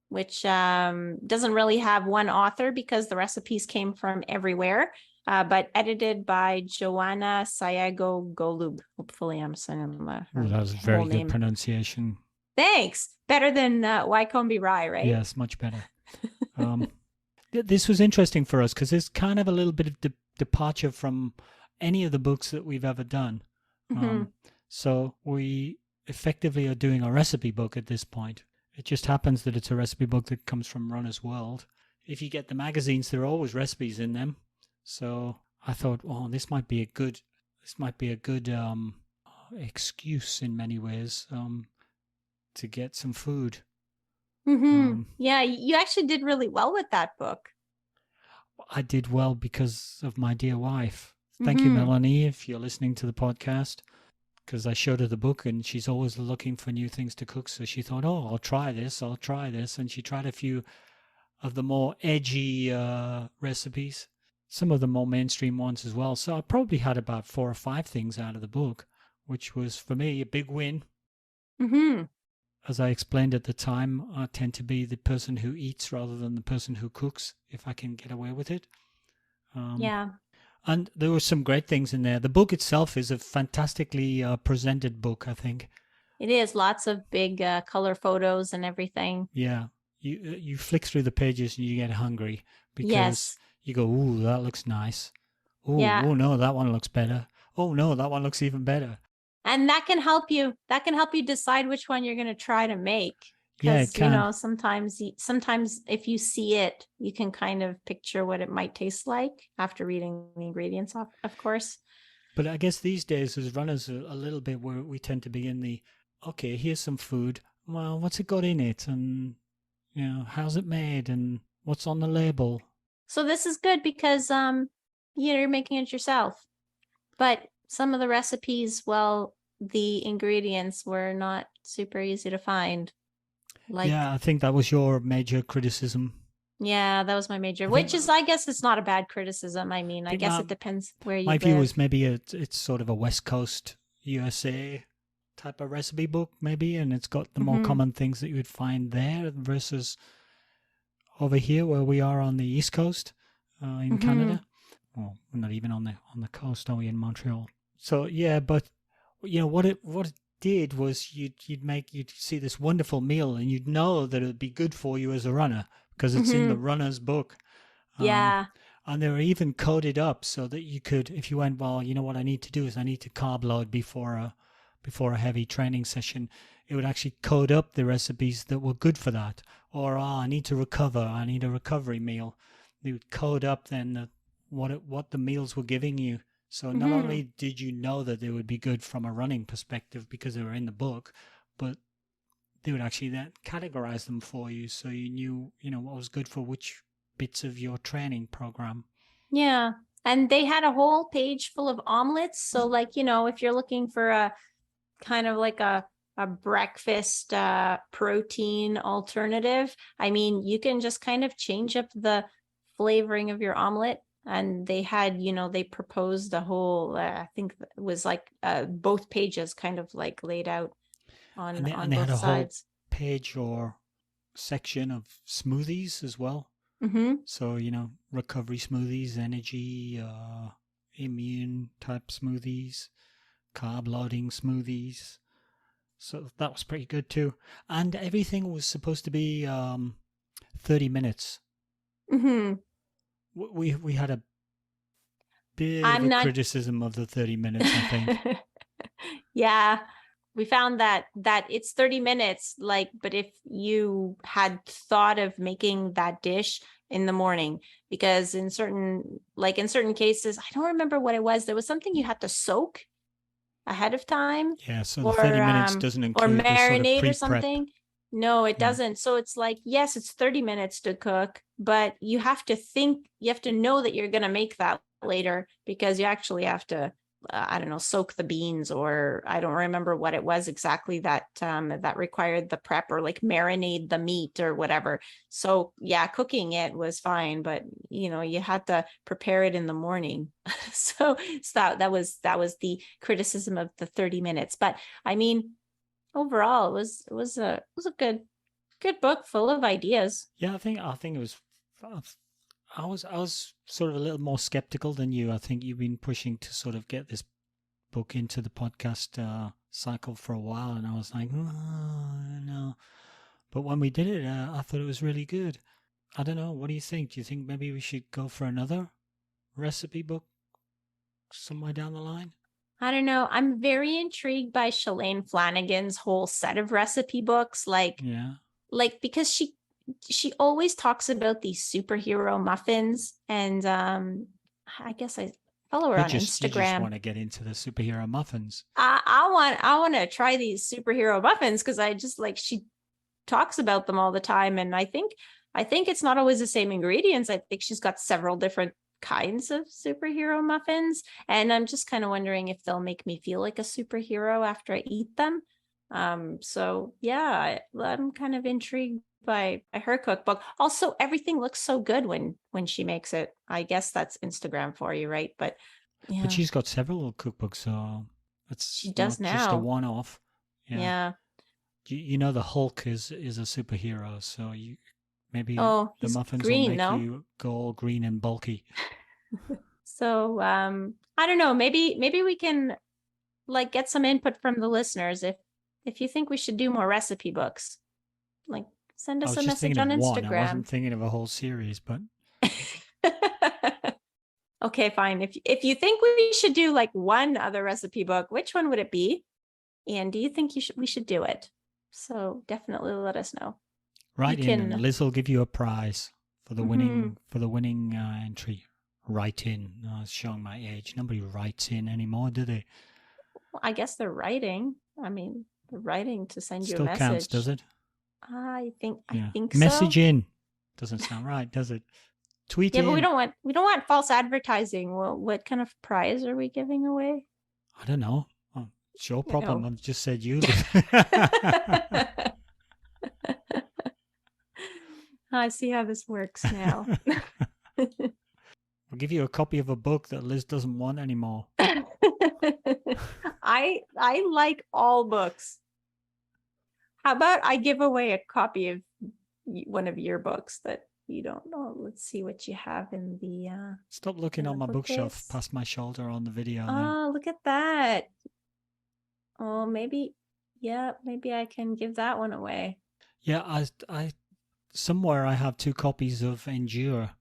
which doesn't really have one author because the recipes came from everywhere, but edited by Joanna Sayago Golub. Hopefully I'm saying that. That was a very good pronunciation. Thanks. Better than Wycombe Rye, right? Yes, much better. This was interesting for us because it's kind of a little bit of departure from any of the books that we've ever done. So we effectively are doing a recipe book at this point. It just happens that it's a recipe book that comes from Runner's World. If you get the magazines, there are always recipes in them. So I thought, this might be a good excuse in many ways to get some food. Yeah, you actually did really well with that book. I did well because of my dear wife. Thank you, Melanie, if you're listening to the podcast. Because I showed her the book and she's always looking for new things to cook. So she thought, I'll try this. And she tried a few of the more edgy recipes, some of the more mainstream ones as well. So I probably had about 4 or 5 things out of the book, which was for me a big win. As I explained at the time, I tend to be the person who eats rather than the person who cooks, if I can get away with it. Yeah. And there were some great things in there. The book itself is a fantastically presented book, I think. It is. Lots of big color photos and everything. Yeah. You flick through the pages and you get hungry because you go, ooh, that looks nice. Ooh, oh, no, that one looks better. Oh, no, that one looks even better. And that can help you. That can help you decide which one you're going to try to make. Yeah, it can. Sometimes if you see it, you can kind of picture what it might taste like after reading the ingredients, of course. But I guess these days as runners, a little bit where we tend to be in the, okay, here's some food. Well, what's it got in it? And, how's it made? And what's on the label? So this is good because, you're making it yourself. But some of the recipes, the ingredients were not super easy to find. I think that was your major criticism. Yeah, that was my major, which is, I guess it's not a bad criticism. I mean, I guess it depends where you live. My view is maybe it's sort of a West Coast USA type of recipe book, maybe, and it's got the more common things that you would find there versus over here where we are on the East Coast in Canada. Well, we're not even on the coast, are we, in Montreal? So, yeah, but, what it did was you'd see this wonderful meal and you'd know that it would be good for you as a runner because it's in the runner's book. Yeah. And they were even coded up so that you could, if you went, well, you know what I need to do is I need to carb load before a heavy training session, it would actually code up the recipes that were good for that. Or I need to recover, I need a recovery meal. They would code up then what the meals were giving you. So not only did you know that they would be good from a running perspective because they were in the book, but they would actually then categorize them for you so you knew, what was good for which bits of your training program. Yeah. And they had a whole page full of omelets. So like, if you're looking for a kind of like a breakfast protein alternative, I mean, you can just kind of change up the flavoring of your omelet. And they had, they proposed a whole, I think it was like both pages kind of like laid out on and they both had a sides. Whole page or section of smoothies as well. So, recovery smoothies, energy, immune type smoothies, carb loading smoothies. So that was pretty good too. And everything was supposed to be 30 minutes. We had a bit of a criticism of the 30 minutes, I think. Yeah. We found that it's 30 minutes, but if you had thought of making that dish in the morning, because in certain cases, I don't remember what it was. There was something you had to soak ahead of time. Yeah, so the 30 minutes doesn't include or marinate the sort of or something. No, it doesn't. So it's like, yes, it's 30 minutes to cook, but you have to know that you're going to make that later, because you actually have to, soak the beans, or I don't remember what it was exactly that required the prep, or like marinate the meat or whatever. So yeah, cooking it was fine, but you had to prepare it in the morning. so that was the criticism of the 30 minutes. But I mean, overall, it was a good book full of ideas. Yeah, I think it was. I was sort of a little more skeptical than you. I think you've been pushing to sort of get this book into the podcast cycle for a while, and I was like, oh, no. But when we did it, I thought it was really good. I don't know. What do you think? Do you think maybe we should go for another recipe book somewhere down the line? I don't know. I'm very intrigued by Shalane Flanagan's whole set of recipe books, because she always talks about these superhero muffins, and I guess I follow her on Instagram. You just want to get into the superhero muffins. I want to try these superhero muffins because I just she talks about them all the time, and I think it's not always the same ingredients. I think she's got several different kinds of superhero muffins, and I'm just kind of wondering if they'll make me feel like a superhero after I eat them. So yeah, I'm kind of intrigued by her cookbook. Also, everything looks so good when she makes it. I guess that's Instagram for you, right? But yeah. But she's got several cookbooks, so she does now. Just a one-off. Yeah. The Hulk is a superhero, so maybe the muffins green, will make you go all green and bulky. So I don't know. Maybe we can get some input from the listeners if you think we should do more recipe books. Send us a message on Instagram. I wasn't thinking of a whole series, but okay, fine. If you think we should do one other recipe book, which one would it be? And do you think we should do it? So definitely let us know. Write in, and Liz will give you a prize for the winning entry. Write in. No, it's showing my age. Nobody writes in anymore, do they? Well, I guess they're writing. I mean, they're writing to send you a message. Still counts, does it? I think so. Message in. Doesn't sound right, does it? Tweet in. Yeah, but we don't want false advertising. Well, what kind of prize are we giving away? I don't know. Oh, it's your problem. I've just said you. I see how this works now. We'll give you a copy of a book that Liz doesn't want anymore. I like all books. How about I give away a copy of one of your books that you don't know? Let's see what you have in the... Stop looking on my bookshelf past my shoulder on the video. Oh, look at that. Oh, maybe I can give that one away. Yeah, I somewhere I have 2 copies of Endure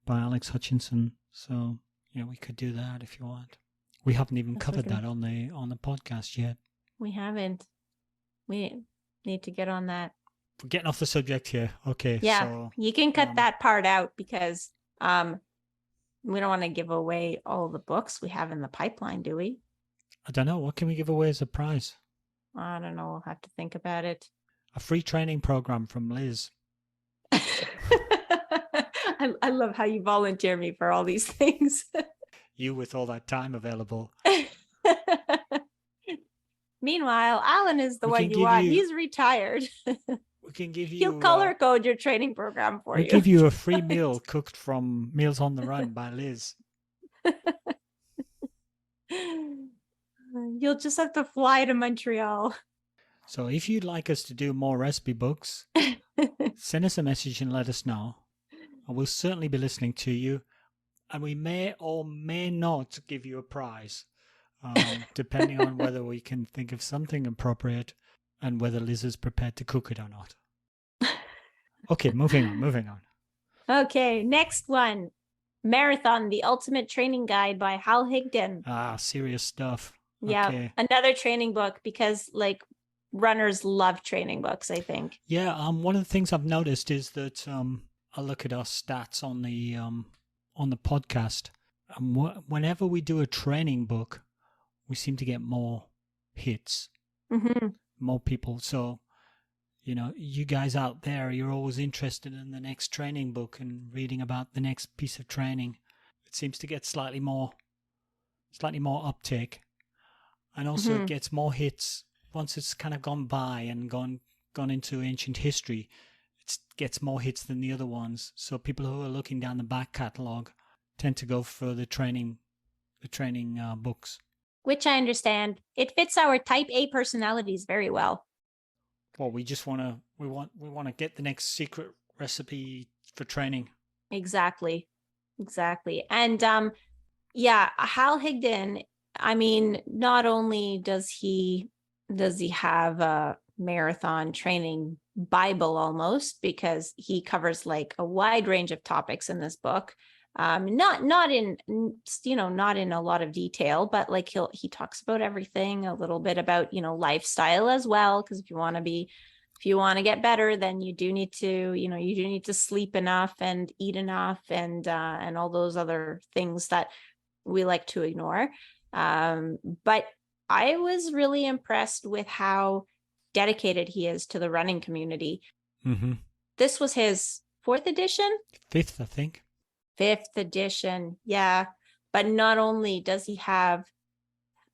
by Alex Hutchinson. So, we could do that if you want. We haven't even covered that on the podcast yet. We haven't. We need to get on that. We're getting off the subject here. Okay. Yeah, so, you can cut that part out because we don't want to give away all the books we have in the pipeline, do we? I don't know. What can we give away as a prize? I don't know. We'll have to think about it. A free training program from Liz. I love how you volunteer me for all these things. You with all that time available. Meanwhile, Alan is the one you want. He's retired. We can give you... He'll color code your training program for you. We'll give you a free meal cooked from Meals on the Run by Liz. You'll just have to fly to Montreal. So if you'd like us to do more recipe books, send us a message and let us know. And we'll certainly be listening to you. And we may or may not give you a prize, depending on whether we can think of something appropriate and whether Liz is prepared to cook it or not. Okay, moving on. Okay, next one. Marathon, the Ultimate Training Guide by Hal Higdon. Serious stuff. Yeah, okay. Another training book because runners love training books, I think. Yeah, one of the things I've noticed is that I look at our stats on the podcast, and whenever we do a training book, we seem to get more hits, more people. So, you guys out there, you're always interested in the next training book and reading about the next piece of training. It seems to get slightly more uptake, and also it gets more hits once it's kind of gone by and gone into ancient history. It gets more hits than the other ones. So people who are looking down the back catalogue tend to go for the training books. Which I understand. It fits our type A personalities very well. Well, we just want to get the next secret recipe for training. Exactly. And Hal Higdon, I mean, not only does he have a marathon training Bible almost, because he covers a wide range of topics in this book. Not in a lot of detail, but he talks about everything, a little bit about, lifestyle as well. Because if you want to get better, then you do need to sleep enough and eat enough and all those other things that we like to ignore. But I was really impressed with how dedicated he is to the running community. Mm-hmm. This was his 4th edition? 5th, I think. 5th edition, yeah. But not only has he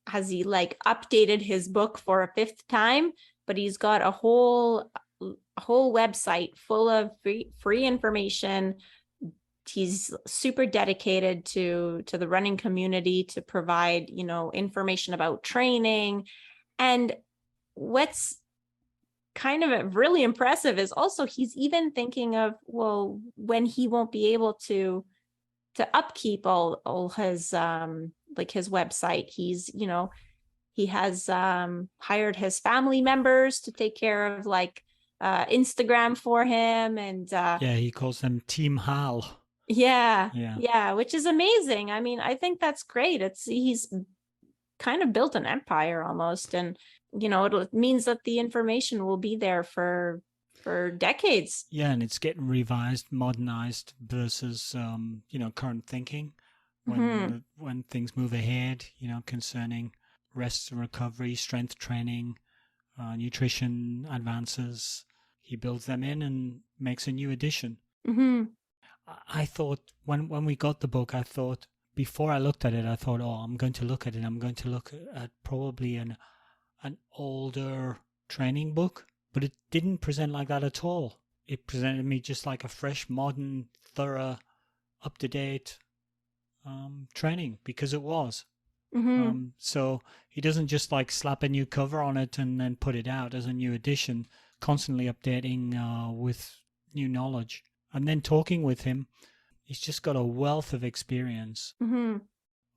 updated his book for a 5th time, but he's got a whole website full of free information. He's super dedicated to the running community to provide, information about training. And what's kind of really impressive is also he's even thinking of, well, when he won't be able to upkeep all his his website, he has hired his family members to take care of Instagram for him, and he calls them Team Hal. Yeah, which is amazing. I mean, I think that's great. He's kind of built an empire almost, and it means that the information will be there for decades. Yeah, and it's getting revised, modernized versus current thinking when things move ahead, concerning rest and recovery, strength training, nutrition advances. He builds them in and makes a new edition. Mm-hmm. I thought when we got the book, before I looked at it, I thought, I'm going to look at it. I'm going to look at probably an older training book, but it didn't present like that at all. It presented me just like a fresh, modern, thorough, up-to-date training, because it was. Mm-hmm. So he doesn't just slap a new cover on it and then put it out as a new edition, constantly updating with new knowledge. And then talking with him, he's just got a wealth of experience,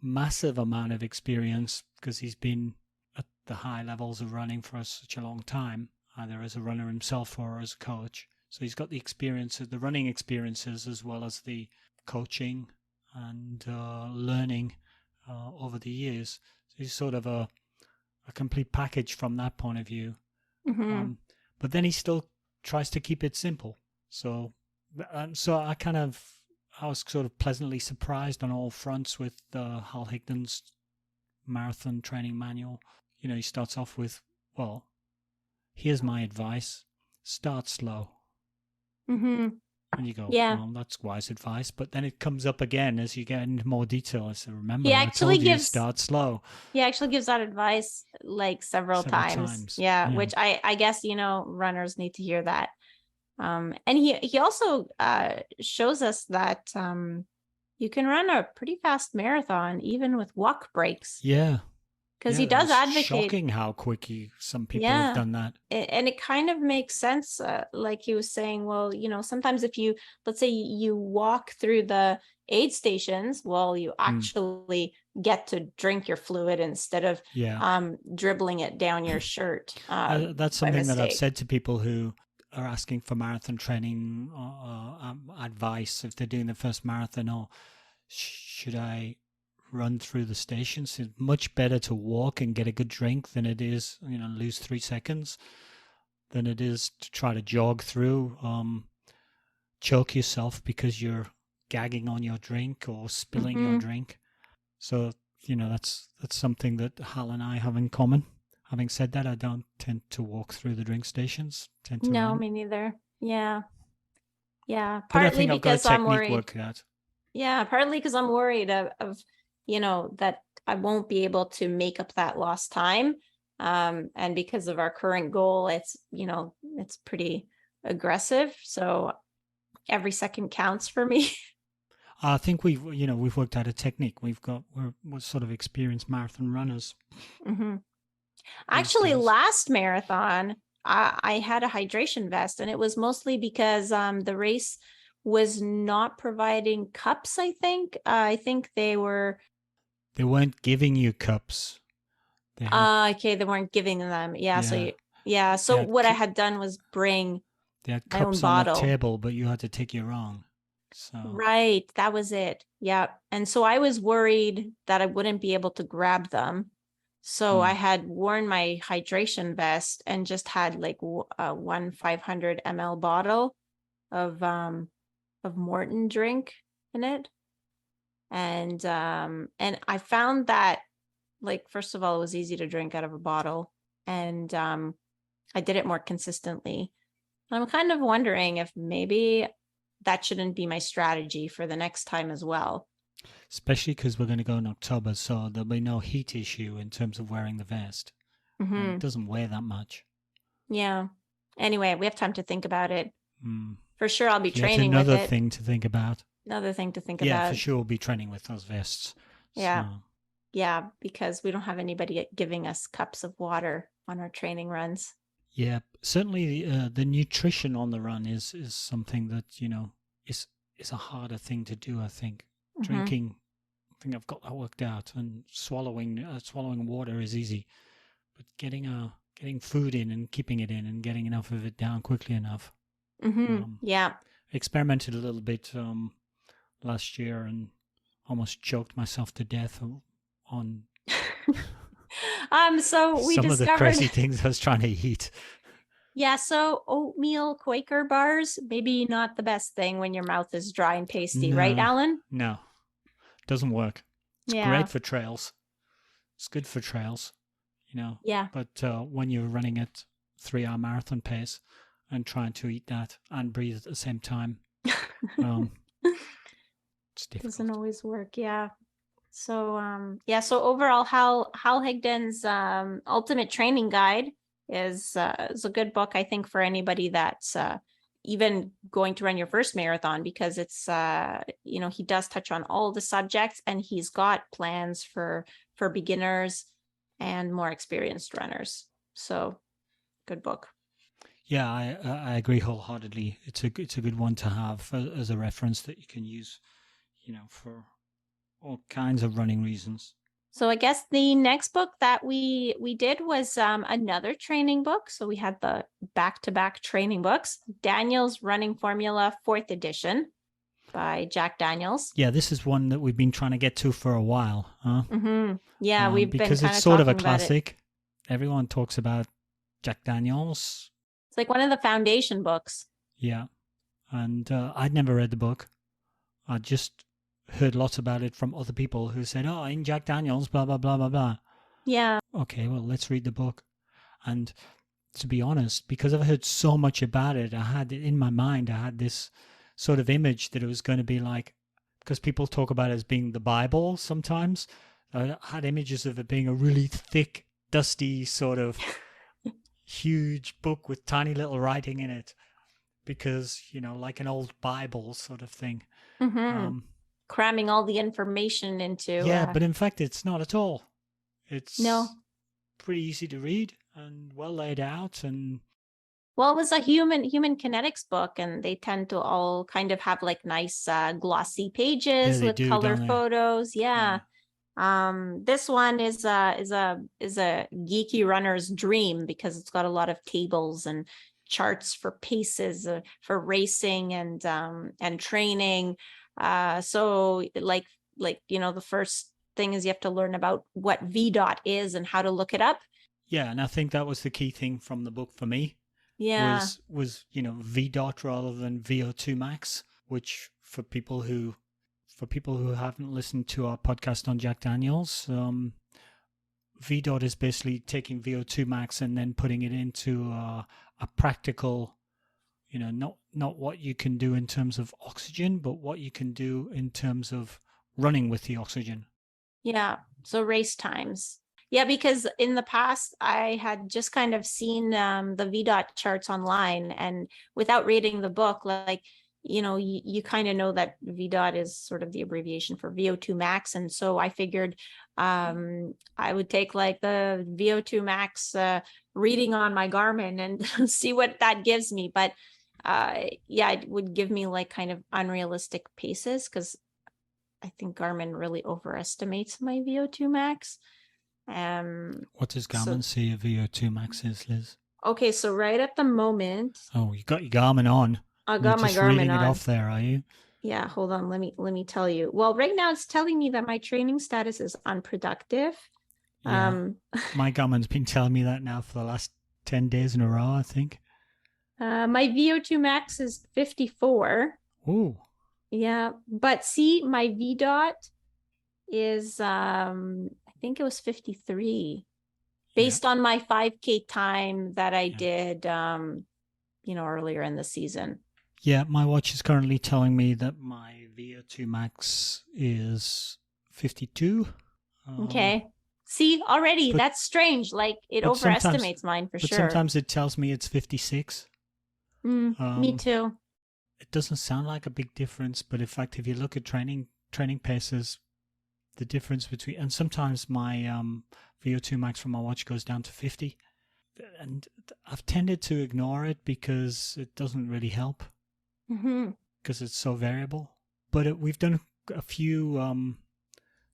massive amount of experience, because he's been at the high levels of running for such a long time, either as a runner himself or as a coach. So he's got the experiences, the running experiences, as well as the coaching and learning over the years. So he's sort of a complete package from that point of view. Mm-hmm. But then he still tries to keep it simple. So I was sort of pleasantly surprised on all fronts with Hal Higdon's marathon training manual. You know, he starts off with, well, here's my advice: start slow. Mm-hmm. And you go, Yeah. well, that's wise advice. But then it comes up again as you get into more detail. I said, remember, He I actually told you gives start slow. He actually gives that advice like several times. Yeah, Yeah. which I guess, runners need to hear that. And he also shows us that you can run a pretty fast marathon even with walk breaks. Yeah. Because Yeah, he does it's advocate. shocking how quick some people have done that. And it kind of makes sense. Like he was saying, well, sometimes if let's say you walk through the aid stations, well, you actually get to drink your fluid instead of dribbling it down your shirt. That's something that I've said to people who are asking for marathon training advice if they're doing the first marathon, or should I run through the stations? It's much better to walk and get a good drink than it is, lose 3 seconds, than it is to try to jog through, choke yourself because you're gagging on your drink or spilling your drink. So, that's something that Hal and I have in common. Having said that, I don't tend to walk through the drink stations. No, run. Me neither. Yeah. Yeah. But I think because I'm worried. Work that. Yeah, partly because I'm worried of that I won't be able to make up that lost time. And because of our current goal, it's pretty aggressive. So every second counts for me. I think we've worked out a technique. We're sort of experienced marathon runners. Mm-hmm. Actually, last marathon, I had a hydration vest, and it was mostly because the race was not providing cups. I think they weren't giving you cups. Okay, they weren't giving them. Yeah. So what I had done was bring they had cups on the table, but you had to take your own. So right, that was it. Yeah, and so I was worried that I wouldn't be able to grab them. So I had worn my hydration vest and just had like one 500 ml bottle of Morton drink in it, and I found that, like, first of all, it was easy to drink out of a bottle, and I did it more consistently. I'm kind of wondering if maybe that shouldn't be my strategy for the next time as well. Especially because we're going to go in October, so there'll be no heat issue in terms of wearing the vest. Mm-hmm. It doesn't weigh that much. Yeah. Anyway, we have time to think about it. For sure, I'll be training with it. Another thing to think about. Yeah, for sure, we'll be training with those vests. Yeah. So. Yeah, because we don't have anybody giving us cups of water on our training runs. Yeah, certainly the nutrition on the run is something that, is a harder thing to do, I think. Drinking, I think I've got that worked out, and swallowing water is easy, but getting food in and keeping it in and getting enough of it down quickly enough. Yeah. Experimented a little bit last year and almost choked myself to death on so we some of the crazy things I was trying to eat. Yeah, so oatmeal Quaker bars, maybe not the best thing when your mouth is dry and pasty, right, Alan? No, doesn't work. It's great for trails. It's good for trails, Yeah. But when you're running at 3-hour marathon pace and trying to eat that and breathe at the same time, it's difficult. Doesn't always work, yeah. So, so overall, Hal Higdon's Ultimate Training Guide is a good book, I think, for anybody that's even going to run your first marathon, because it's he does touch on all the subjects, and he's got plans for beginners and more experienced runners. So good book. Yeah, I agree wholeheartedly. It's a good one to have as a reference that you can use, for all kinds of running reasons. So I guess the next book that we did was another training book. So we had the back-to-back training books, Daniel's Running Formula 4th edition by Jack Daniels. Yeah, this is one that we've been trying to get to for a while. Huh? Yeah, we've been because kind it's of sort of a talking about it. classic. Everyone talks about Jack Daniels. It's like one of the foundation books. Yeah, and I'd never read the book. I just heard lots about it from other people who said, "Oh, in Jack Daniels, blah blah blah blah blah." Yeah. Okay, well, let's read the book. And to be honest, because I've heard so much about it, I had in my mind, I had this sort of image that it was going to be like, because people talk about it as being the Bible sometimes. I had images of it being a really thick, dusty, sort of huge book with tiny little writing in it, because, like an old Bible sort of thing. Cramming all the information into. Yeah, but in fact, it's not at all. It's no. Pretty easy to read and well laid out. And well, it was a human kinetics book, and they tend to all kind of have like nice glossy pages with color photos. Yeah. This one is a geeky runner's dream, because it's got a lot of tables and charts for paces for racing and training. So like the first thing is you have to learn about what VDOT is and how to look it up. Yeah, and I think that was the key thing from the book for me. Yeah, was VDOT rather than VO2 max, which for people who haven't listened to our podcast on Jack Daniels, VDOT is basically taking VO2 max and then putting it into a practical, not what you can do in terms of oxygen, but what you can do in terms of running with the oxygen. Yeah, so race times. Yeah, because in the past, I had just kind of seen the VDOT charts online, and without reading the book, like, you kind of know that VDOT is sort of the abbreviation for VO2 max. And so I figured I would take like the VO2 max reading on my Garmin and see what that gives me. But yeah, it would give me like kind of unrealistic paces, because I think Garmin really overestimates my VO2 max. What does Garmin say a VO2 max is, Liz? Okay, so right at the moment. Oh, you got your Garmin on. I got my Garmin on. Just reading it off there, are you? Yeah, hold on. Let me tell you. Well, right now it's telling me that my training status is unproductive. Yeah. My Garmin's been telling me that now for the last 10 days in a row, I think. My VO2 max is 54. Ooh. Yeah, but see, my VDOT is I think it was 53, based on my 5K time that I did earlier in the season. Yeah, my watch is currently telling me that my VO2 max is 52. Okay. See, already that's strange. Like, it overestimates mine for sure. But sometimes it tells me it's 56. Me too. It doesn't sound like a big difference, but in fact, if you look at training paces, the difference between, and sometimes my VO2 max from my watch goes down to 50, and I've tended to ignore it because it doesn't really help, because it's so variable. But we've done a few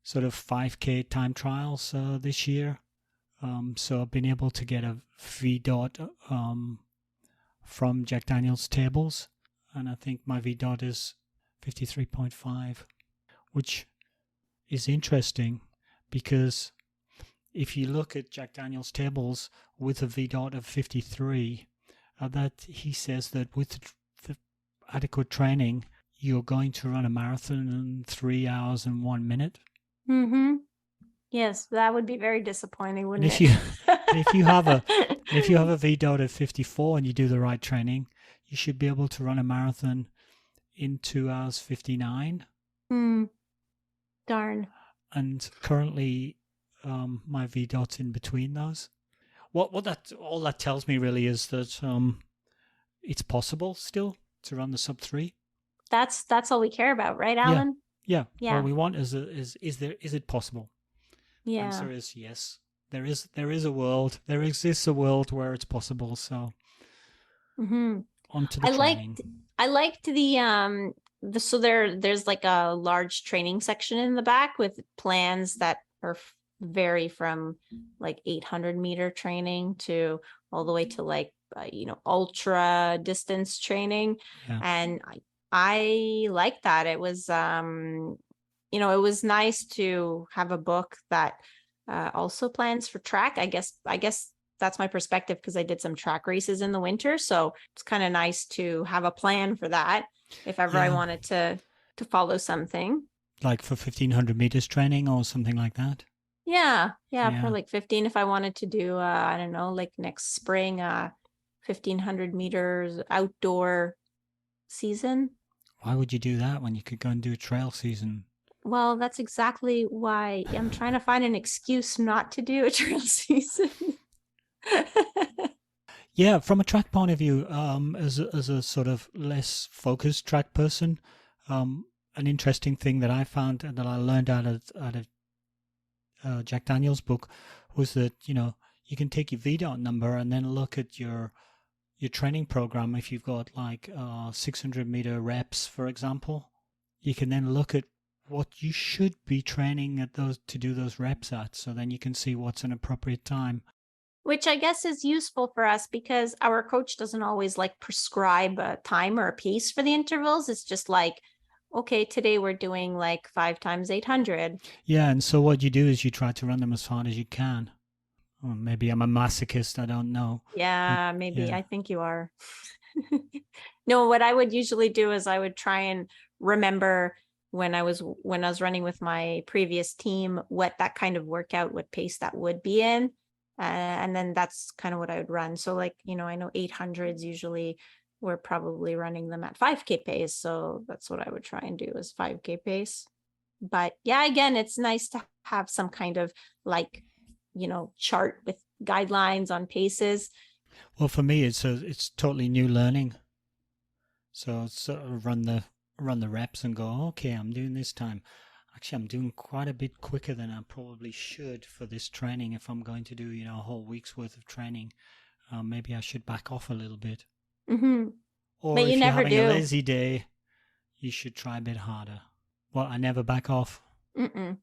sort of 5K time trials this year, so I've been able to get a VDOT from Jack Daniels tables, and I think my VDOT is 53.5, which is interesting, because if you look at Jack Daniels tables with a VDOT of 53, that he says that with the adequate training, you're going to run a marathon in 3 hours and 1 minute. Yes, that would be very disappointing, wouldn't it? If you have a VDOT of 54 and you do the right training, you should be able to run a marathon in 2 hours 59. Darn. And currently, my VDOT's in between those. All that tells me really is that it's possible still to run the sub 3. That's all we care about, right, Alan? Yeah. All we want is it possible? Yeah. The answer is yes. There is a world. There exists a world where it's possible. So on to the training. I liked so there's like a large training section in the back with plans that are vary from like 800-meter training to all the way to like, ultra distance training. Yeah. And I like that. It was, it was nice to have a book that also plans for track. I guess that's my perspective because I did some track races in the winter. So it's kind of nice to have a plan for that if ever I wanted to follow something. Like for 1500 meters training or something like that? Yeah, for like 15 if I wanted to do, I don't know, like next spring, 1500 meters outdoor season. Why would you do that when you could go and do a trail season? Well, that's exactly why I'm trying to find an excuse not to do a trail season. Yeah, from a track point of view, as a sort of less focused track person, an interesting thing that I found and that I learned out of Jack Daniels' book was that you can take your VDOT number and then look at your training program. If you've got like 600-meter reps, for example, you can then look at what you should be training at those to do those reps at. So then you can see what's an appropriate time. Which I guess is useful for us because our coach doesn't always like prescribe a time or a pace for the intervals. It's just like, okay, today we're doing like 5 times 800. Yeah, and so what you do is you try to run them as hard as you can. Or maybe I'm a masochist, I don't know. Yeah, maybe. Yeah. I think you are. No, what I would usually do is I would try and remember when I was running with my previous team, what that kind of workout, what pace that would be in. And then that's kind of what I would run. So like, I know 800s usually we're probably running them at 5K pace. So that's what I would try and do is 5K pace. But yeah, again, it's nice to have some kind of like, chart with guidelines on paces. Well, for me, it's totally new learning. So sort of run the reps and go, okay, I'm doing this time. Actually, I'm doing quite a bit quicker than I probably should for this training. If I'm going to do, a whole week's worth of training, maybe I should back off a little bit. Mm-hmm. Or but if you're having a lazy day, you should try a bit harder. Well, I never back off. Mm-mm.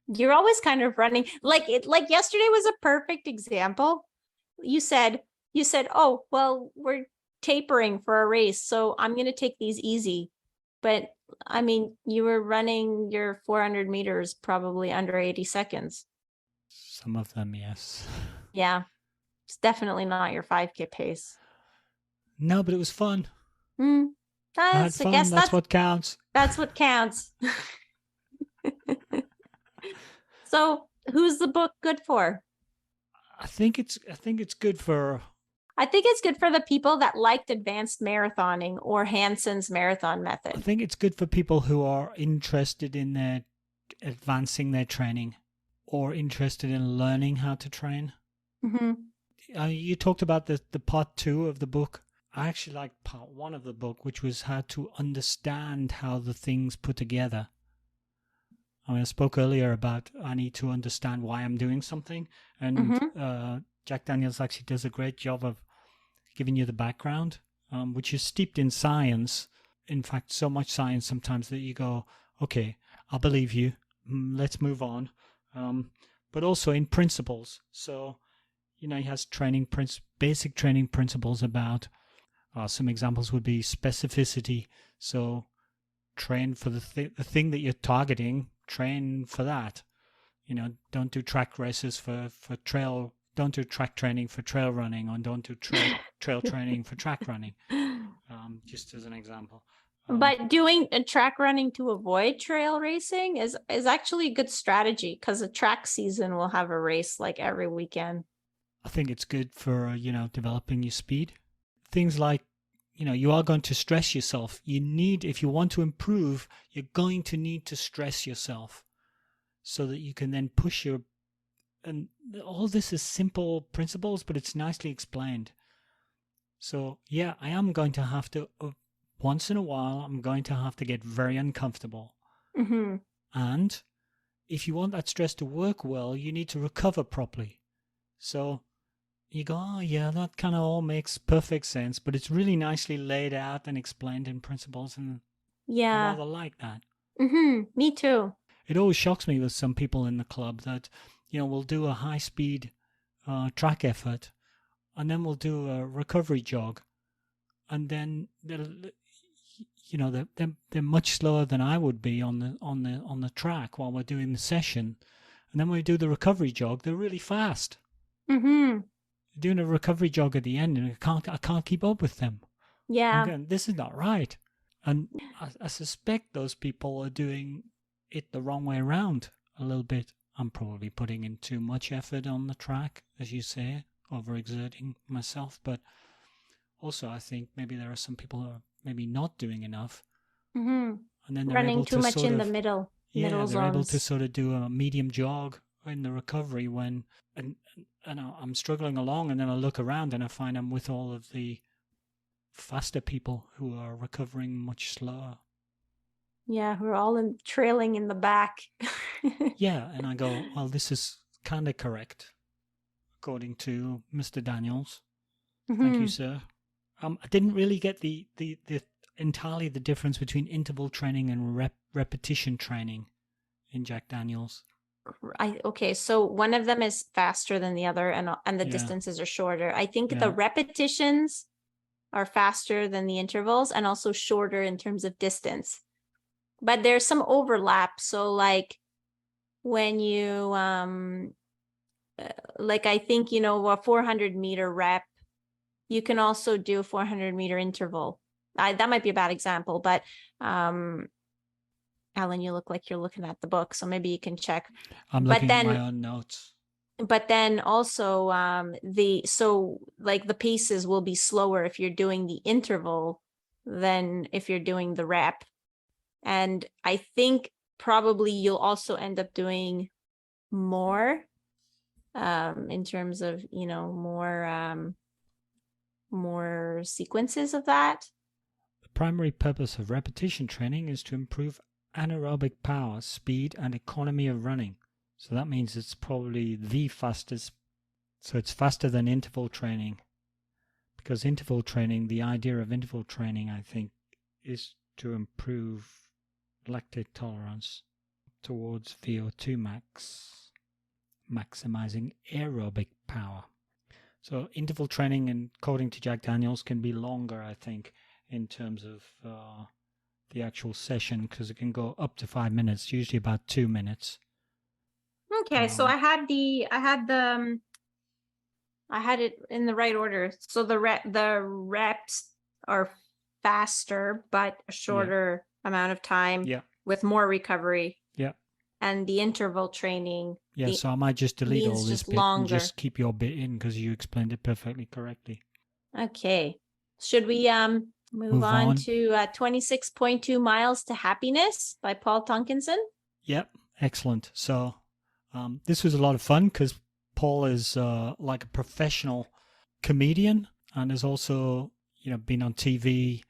You're always kind of running. Like yesterday was a perfect example. You said, oh, well, we're tapering for a race, so I'm going to take these easy. But I mean, you were running your 400 meters probably under 80 seconds. Some of them, yes. Yeah. It's definitely not your 5K pace. No, but it was fun. I guess that's what counts. That's what counts. So who's the book good for? I think it's good for... I think it's good for the people that liked advanced marathoning or Hansen's marathon method. I think it's good for people who are interested in advancing their training or interested in learning how to train. Mm-hmm. You talked about the part 2 of the book. I actually liked part 1 of the book, which was how to understand how the things put together. I spoke earlier about I need to understand why I'm doing something. And Jack Daniels actually does a great job of giving you the background, which is steeped in science. In fact, so much science sometimes that you go, okay, I believe you. Let's move on. But also in principles. So, he has basic training principles about, some examples would be specificity. So train for the thing that you're targeting, train for that. Don't do track races for trail. Don't do track training for trail running, or don't do trail training for track running. Just as an example. But doing a track running to avoid trail racing is actually a good strategy because a track season will have a race like every weekend. I think it's good for, developing your speed. Things like, you are going to stress yourself. If you want to improve, you're going to need to stress yourself so that you can then push and all this is simple principles, but it's nicely explained. So yeah, I am going to have to, once in a while, I'm going to have to get very uncomfortable. Mm-hmm. And if you want that stress to work well, you need to recover properly. So you go, oh yeah, that kind of all makes perfect sense, but it's really nicely laid out and explained in principles, and yeah, I rather like that. Me too. It always shocks me with some people in the club that we'll do a high speed track effort, and then we'll do a recovery jog, and then they're much slower than I would be on the track while we're doing the session, and then when we do the recovery jog, they're really fast. Mm-hmm. Doing a recovery jog at the end, and I can't keep up with them. Yeah. I'm going, this is not right. And I suspect those people are doing it the wrong way around a little bit. I'm probably putting in too much effort on the track, as you say, overexerting myself. But also, I think maybe there are some people who are maybe not doing enough. Mm-hmm. And then they're running able too to much sort in of, the middle. Yeah, middle they're able zones. to sort of do a medium jog in the recovery when, and I'm struggling along, and then I look around and I find I'm with all of the faster people who are recovering much slower. Yeah, we're all trailing in the back. Yeah, and I go, well, this is kind of correct, according to Mr. Daniels. Mm-hmm. Thank you, sir. I didn't really get the entirely the difference between interval training and repetition training in Jack Daniels. Okay, so one of them is faster than the other, and the distances are shorter. I think the repetitions are faster than the intervals and also shorter in terms of distance. But there's some overlap. So like when you like I think a 400 meter rep, you can also do a 400 meter interval. That might be a bad example, but Alan, you look like you're looking at the book, so maybe you can check. I'm looking at my own notes. But then also the paces will be slower if you're doing the interval than if you're doing the rep. And I think probably you'll also end up doing more in terms of, more sequences of that. The primary purpose of repetition training is to improve anaerobic power, speed, and economy of running. So that means it's probably the fastest. So it's faster than interval training. Because interval training, the idea of interval training, I think, is to improve lactate tolerance towards VO2 max, maximizing aerobic power. So interval training, according to Jack Daniels, can be longer, I think, in terms of the actual session, because it can go up to 5 minutes, usually about 2 minutes. Okay, so I had it in the right order. So the reps are faster, but a shorter amount of time with more recovery. Yeah. And the interval training. Yeah, so I might just delete all this bit longer. And just keep your bit in because you explained it perfectly correctly. Okay. Should we move on to 26.2 Miles to Happiness by Paul Tonkinson? Yep, excellent. So this was a lot of fun because Paul is like a professional comedian and has also, been on TV,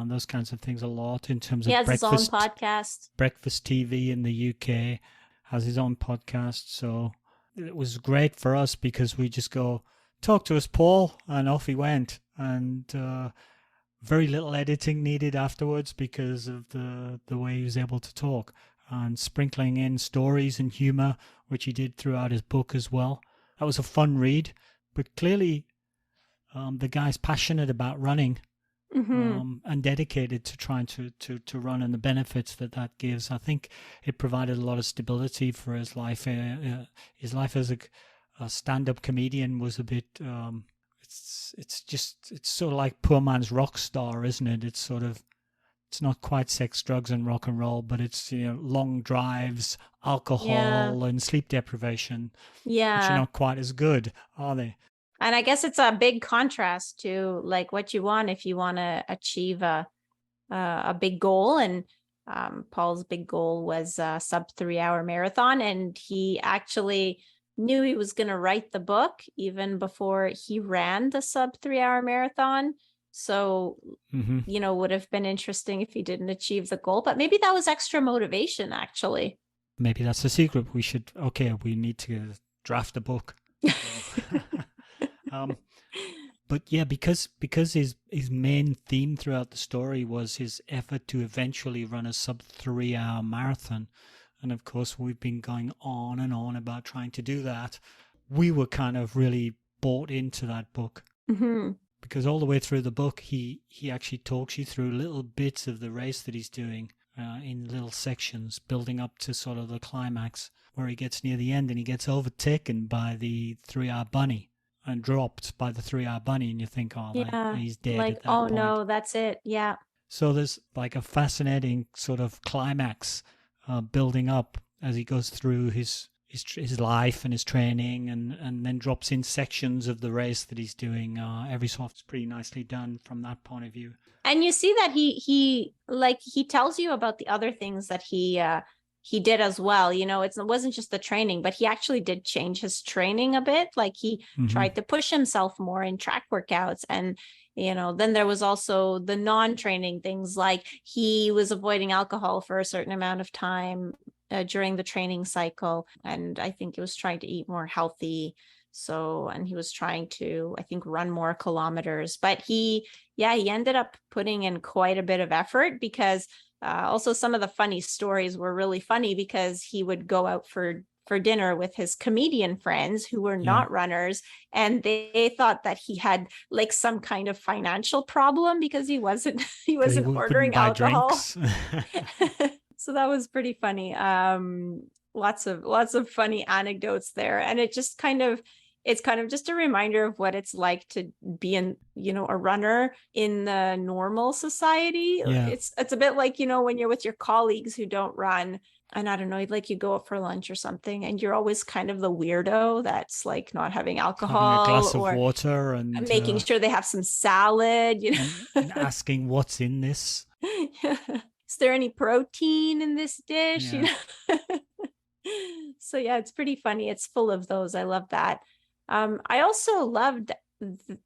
those kinds of things a lot in terms of breakfast. He has his own podcast. Breakfast TV in the UK, has his own podcast. So it was great for us because we just go, talk to us, Paul, and off he went. And very little editing needed afterwards because of the way he was able to talk, and sprinkling in stories and humor, which he did throughout his book as well. That was a fun read, but clearly the guy's passionate about running. Mm-hmm. And dedicated to trying to run, and the benefits that gives. I think it provided a lot of stability for his life. His life as a stand-up comedian was a bit. It's sort of like poor man's rock star, isn't it? It's not quite sex, drugs, and rock and roll, but it's long drives, alcohol, and sleep deprivation. Yeah, which are not quite as good, are they? And I guess it's a big contrast to like what you want if you want to achieve a big goal. And Paul's big goal was a sub 3-hour marathon. And he actually knew he was going to write the book even before he ran the sub 3-hour marathon. So, would have been interesting if he didn't achieve the goal. But maybe that was extra motivation, actually. Maybe that's the secret. We need to draft a book. But yeah, because his main theme throughout the story was his effort to eventually run a sub 3-hour marathon, And of course, we've been going on and on about trying to do that. We were kind of really bought into that book. Mm-hmm. Because all the way through the book, he actually talks you through little bits of the race that he's doing in little sections, building up to sort of the climax, where he gets near the end and he gets overtaken by the 3-hour bunny and dropped by the 3-hour bunny, and you think, oh, he's dead like, at that oh point. no, that's it. Yeah. So there's like a fascinating sort of climax building up as he goes through his life and his training, and then drops in sections of the race that he's doing every so often. It's pretty nicely done from that point of view. And you see that he tells you about the other things that he did as well. You know, it wasn't just the training, but he actually did change his training a bit. Like he tried to push himself more in track workouts. And, you know, then there was also the non-training things, like he was avoiding alcohol for a certain amount of time during the training cycle. And I think he was trying to eat more healthy. So, and he was trying to, I think, run more kilometers, but he ended up putting in quite a bit of effort, because also some of the funny stories were really funny, because he would go out for dinner with his comedian friends who were not runners, and they thought that he had like some kind of financial problem because he wasn't ordering alcohol. So that was pretty funny. Lots of funny anecdotes there, and it's kind of just a reminder of what it's like to be a runner in the normal society. Yeah. It's a bit like, when you're with your colleagues who don't run, and I don't know, like you go out for lunch or something, and you're always kind of the weirdo that's like not having alcohol, having a glass of water and making sure they have some salad, and asking what's in this. Is there any protein in this dish? Yeah. So yeah, it's pretty funny. It's full of those. I love that. I also loved,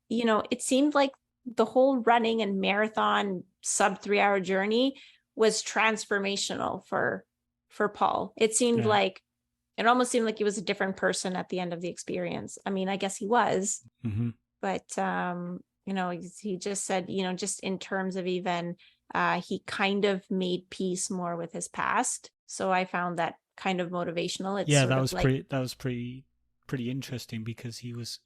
it seemed like the whole running and marathon sub 3-hour journey was transformational for Paul. It seemed like, it almost seemed like he was a different person at the end of the experience. I mean, I guess he was, but, he just said, just in terms of even, he kind of made peace more with his past. So I found that kind of motivational. It's that was pretty interesting, because he was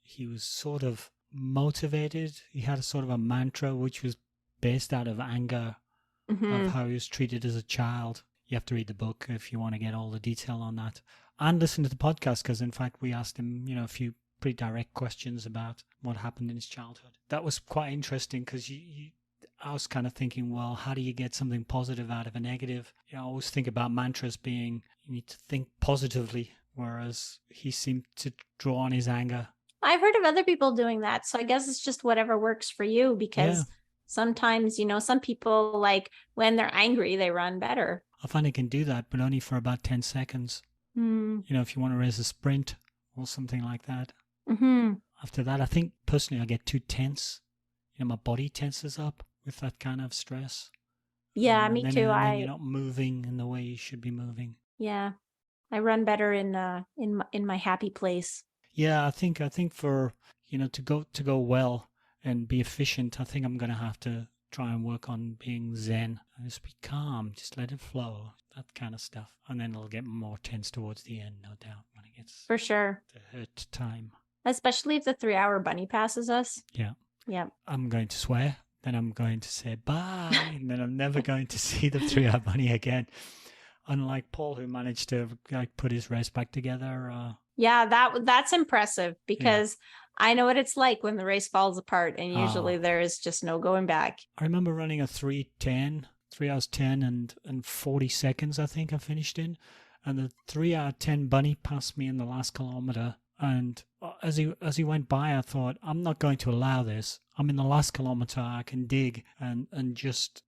sort of motivated. He had a sort of a mantra which was based out of anger of how he was treated as a child. You have to read the book if you want to get all the detail on that, and listen to the podcast, because in fact we asked him a few pretty direct questions about what happened in his childhood. That was quite interesting, because I was kind of thinking, well, how do you get something positive out of a negative? I always think about mantras being, you need to think positively, whereas he seemed to draw on his anger. I've heard of other people doing that. So I guess it's just whatever works for you, because sometimes, some people, like when they're angry, they run better. I find I can do that, but only for about 10 seconds. If you want to raise a sprint or something like that. After that, I think personally I get too tense. My body tenses up with that kind of stress. Yeah, me too. Then you're not moving in the way you should be moving. Yeah, I run better in my happy place. Yeah, I think for to go well and be efficient, I think I'm going to have to try and work on being zen. Just be calm, just let it flow, that kind of stuff, and then it'll get more tense towards the end, no doubt, when it gets for sure to hurt time. Especially if the 3-hour bunny passes us. Yeah. I'm going to swear. Then I'm going to say bye, and then I'm never going to see the 3-hour bunny again. Unlike Paul, who managed to put his race back together. Yeah, that's impressive, because I know what it's like when the race falls apart, and usually there is just no going back. I remember running a 3 hours 10 and 40 seconds, I think I finished in. And the 3-hour 10 bunny passed me in the last kilometer. And as he went by, I thought, I'm not going to allow this. I'm in the last kilometer. I can dig and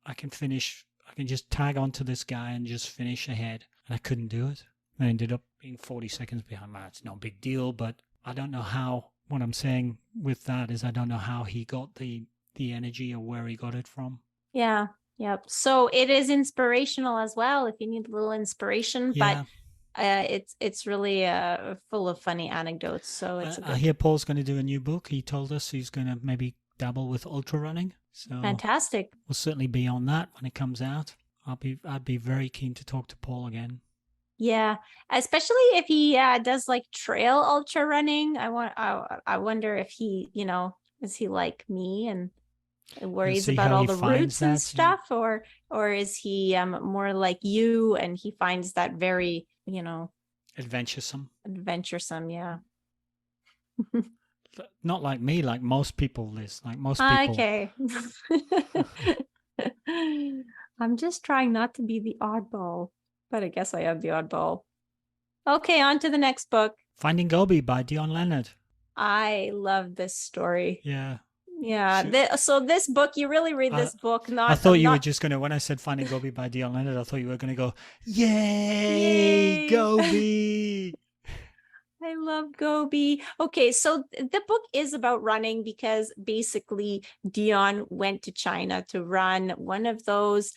I can finish. I can just tag onto this guy and just finish ahead. And I couldn't do it. I ended up being 40 seconds behind. It's no big deal, but I don't know how. What I'm saying with that is I don't know how he got the energy or where he got it from. Yeah. Yep. So it is inspirational as well if you need a little inspiration, but it's really full of funny anecdotes. So it's I hear Paul's going to do a new book. He told us he's going to maybe dabble with ultra running. So fantastic. We'll certainly be on that when it comes out. I'd be very keen to talk to Paul again. Yeah, especially if he does like trail ultra running. I wonder if he, is he like me and You'll worries see about how all he the finds routes and that. And stuff, or is he more like you and he finds that very, adventuresome. adventuresome? Yeah. Not like me, like most people, Liz. Like most people. Okay. I'm just trying not to be the oddball, but I guess I am the oddball. Okay, on to the next book. Finding Gobi by Dion Leonard. I love this story. Yeah. Yeah. So this book, you really read this book, I not thought you were not just going to, when I said Finding Gobi by Dion Leonard, I thought you were going to go, yay, yay. Gobi. I love Gobi. Okay, so the book is about running because basically Dion went to China to run one of those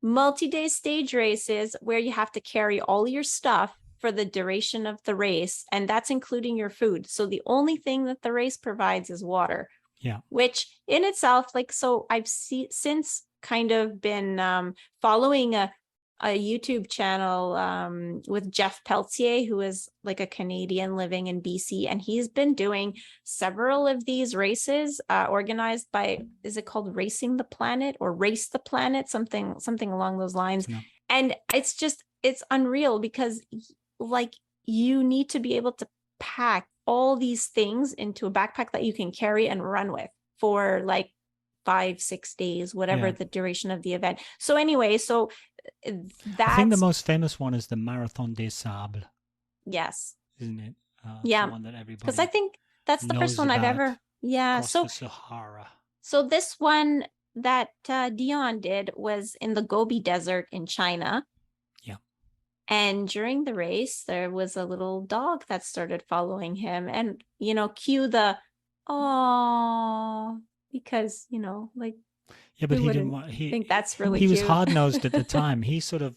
multi-day stage races where you have to carry all your stuff for the duration of the race, and that's including your food. So the only thing that the race provides is water. Yeah. Which in itself, like, so I've since kind of been following a YouTube channel with Jeff Peltier, who is like a Canadian living in BC, and he's been doing several of these races organized by, is it called Racing the Planet or Race the Planet, something along those lines. And it's unreal because like you need to be able to pack all these things into a backpack that you can carry and run with for like 5-6 days, whatever the duration of the event. So anyway, I think the most famous one is the Marathon des Sables. Yes. Isn't it? Yeah. The one that everybody because I think that's the first one I've ever. Yeah. Across the Sahara. So this one that Dion did was in the Gobi Desert in China. Yeah. And during the race, there was a little dog that started following him, and cue the oh, because like. Yeah, but he didn't. He think that's really. He cute. was hard nosed at the time. He sort of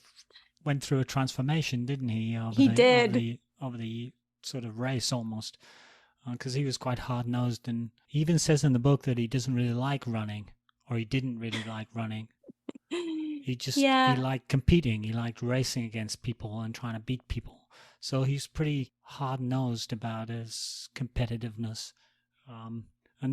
went through a transformation, didn't he? He did over the sort of race almost, because he was quite hard nosed, and he even says in the book that he doesn't really like running, or he didn't really like running. He just he liked competing. He liked racing against people and trying to beat people. So he's pretty hard nosed about his competitiveness. And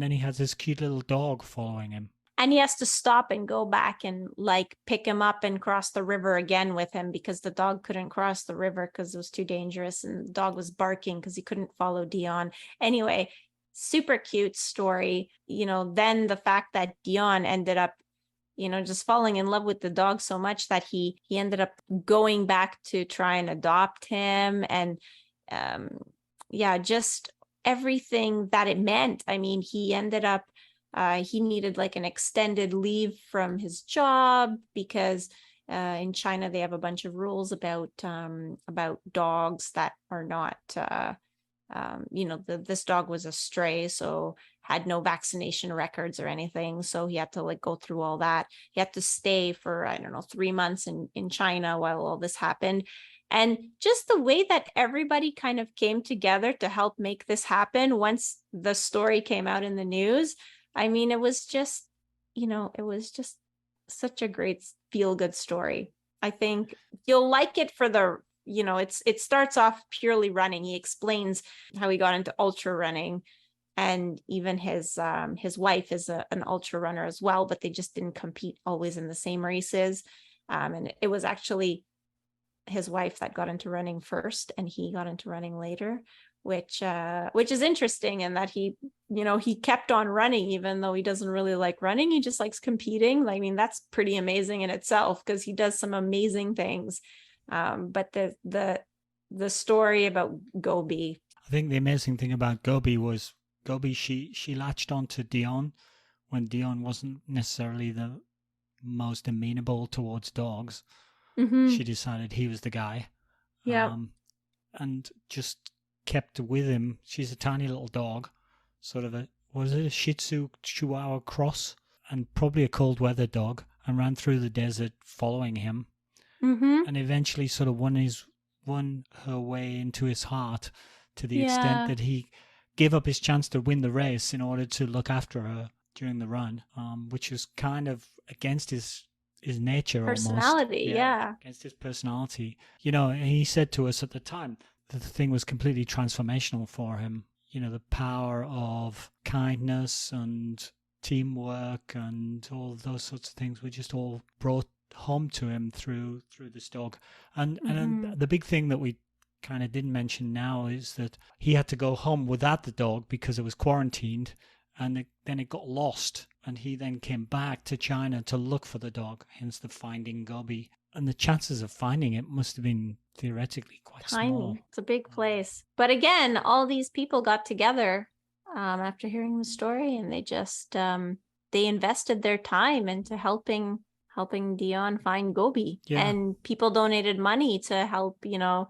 then he has this cute little dog following him. And he has to stop and go back and like pick him up and cross the river again with him because the dog couldn't cross the river because it was too dangerous. And the dog was barking because he couldn't follow Dion. Anyway, super cute story. Then the fact that Dion ended up, just falling in love with the dog so much that he ended up going back to try and adopt him. And just everything that it meant. I mean, he ended up, he needed like an extended leave from his job because in China they have a bunch of rules about dogs that are not, this dog was a stray, so had no vaccination records or anything. So he had to like go through all that. He had to stay for, 3 months in China while all this happened. And just the way that everybody kind of came together to help make this happen once the story came out in the news. I mean, it was just such a great feel-good story. I think you'll like it for the, it starts off purely running. He explains how he got into ultra running, and even his wife is an ultra runner as well, but they just didn't compete always in the same races. And it was actually his wife that got into running first, and he got into running later, which is interesting, and that he kept on running even though he doesn't really like running. He just likes competing. I mean, that's pretty amazing in itself because he does some amazing things. But the story about Gobi, I think the amazing thing about Gobi was she latched onto Dion when Dion wasn't necessarily the most amenable towards dogs. Mm-hmm. She decided he was the guy. Yeah. And just kept with him. She's a tiny little dog, sort of a Shih Tzu Chihuahua cross, and probably a cold weather dog, and ran through the desert following him. Mm-hmm. And eventually sort of won her way into his heart to the extent that he gave up his chance to win the race in order to look after her during the run, which was kind of against his his nature personality, almost. yeah. Against his personality. And he said to us at the time that the thing was completely transformational for him. The power of kindness and teamwork and all of those sorts of things were just all brought home to him through this dog. And the big thing that we kind of didn't mention now is that he had to go home without the dog because it was quarantined, and then it got lost, and he then came back to China to look for the dog, hence the Finding Gobi. And the chances of finding it must have been theoretically quite tiny. small. It's a big place. But again, all these people got together after hearing the story, and they just they invested their time into helping Dion find Gobi. Yeah. And people donated money to help, Dion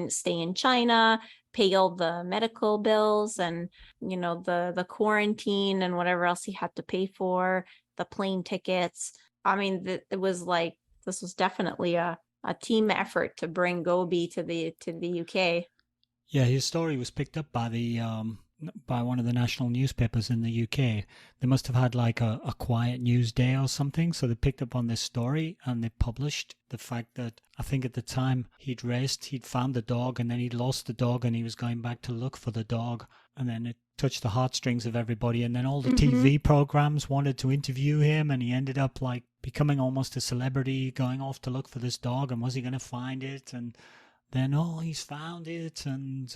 stay in China, pay all the medical bills and, the quarantine and whatever else he had to pay for, the plane tickets. I mean, it was like, this was definitely a team effort to bring Gobi to the UK. Yeah, his story was picked up by by one of the national newspapers in the UK. They must have had like a quiet news day or something, so they picked up on this story and they published the fact that I think at the time he'd found the dog, and then he'd lost the dog, and he was going back to look for the dog, and then it touched the heartstrings of everybody, and then all the TV programs wanted to interview him, and he ended up like becoming almost a celebrity, going off to look for this dog, and was he going to find it? And then he's found it, and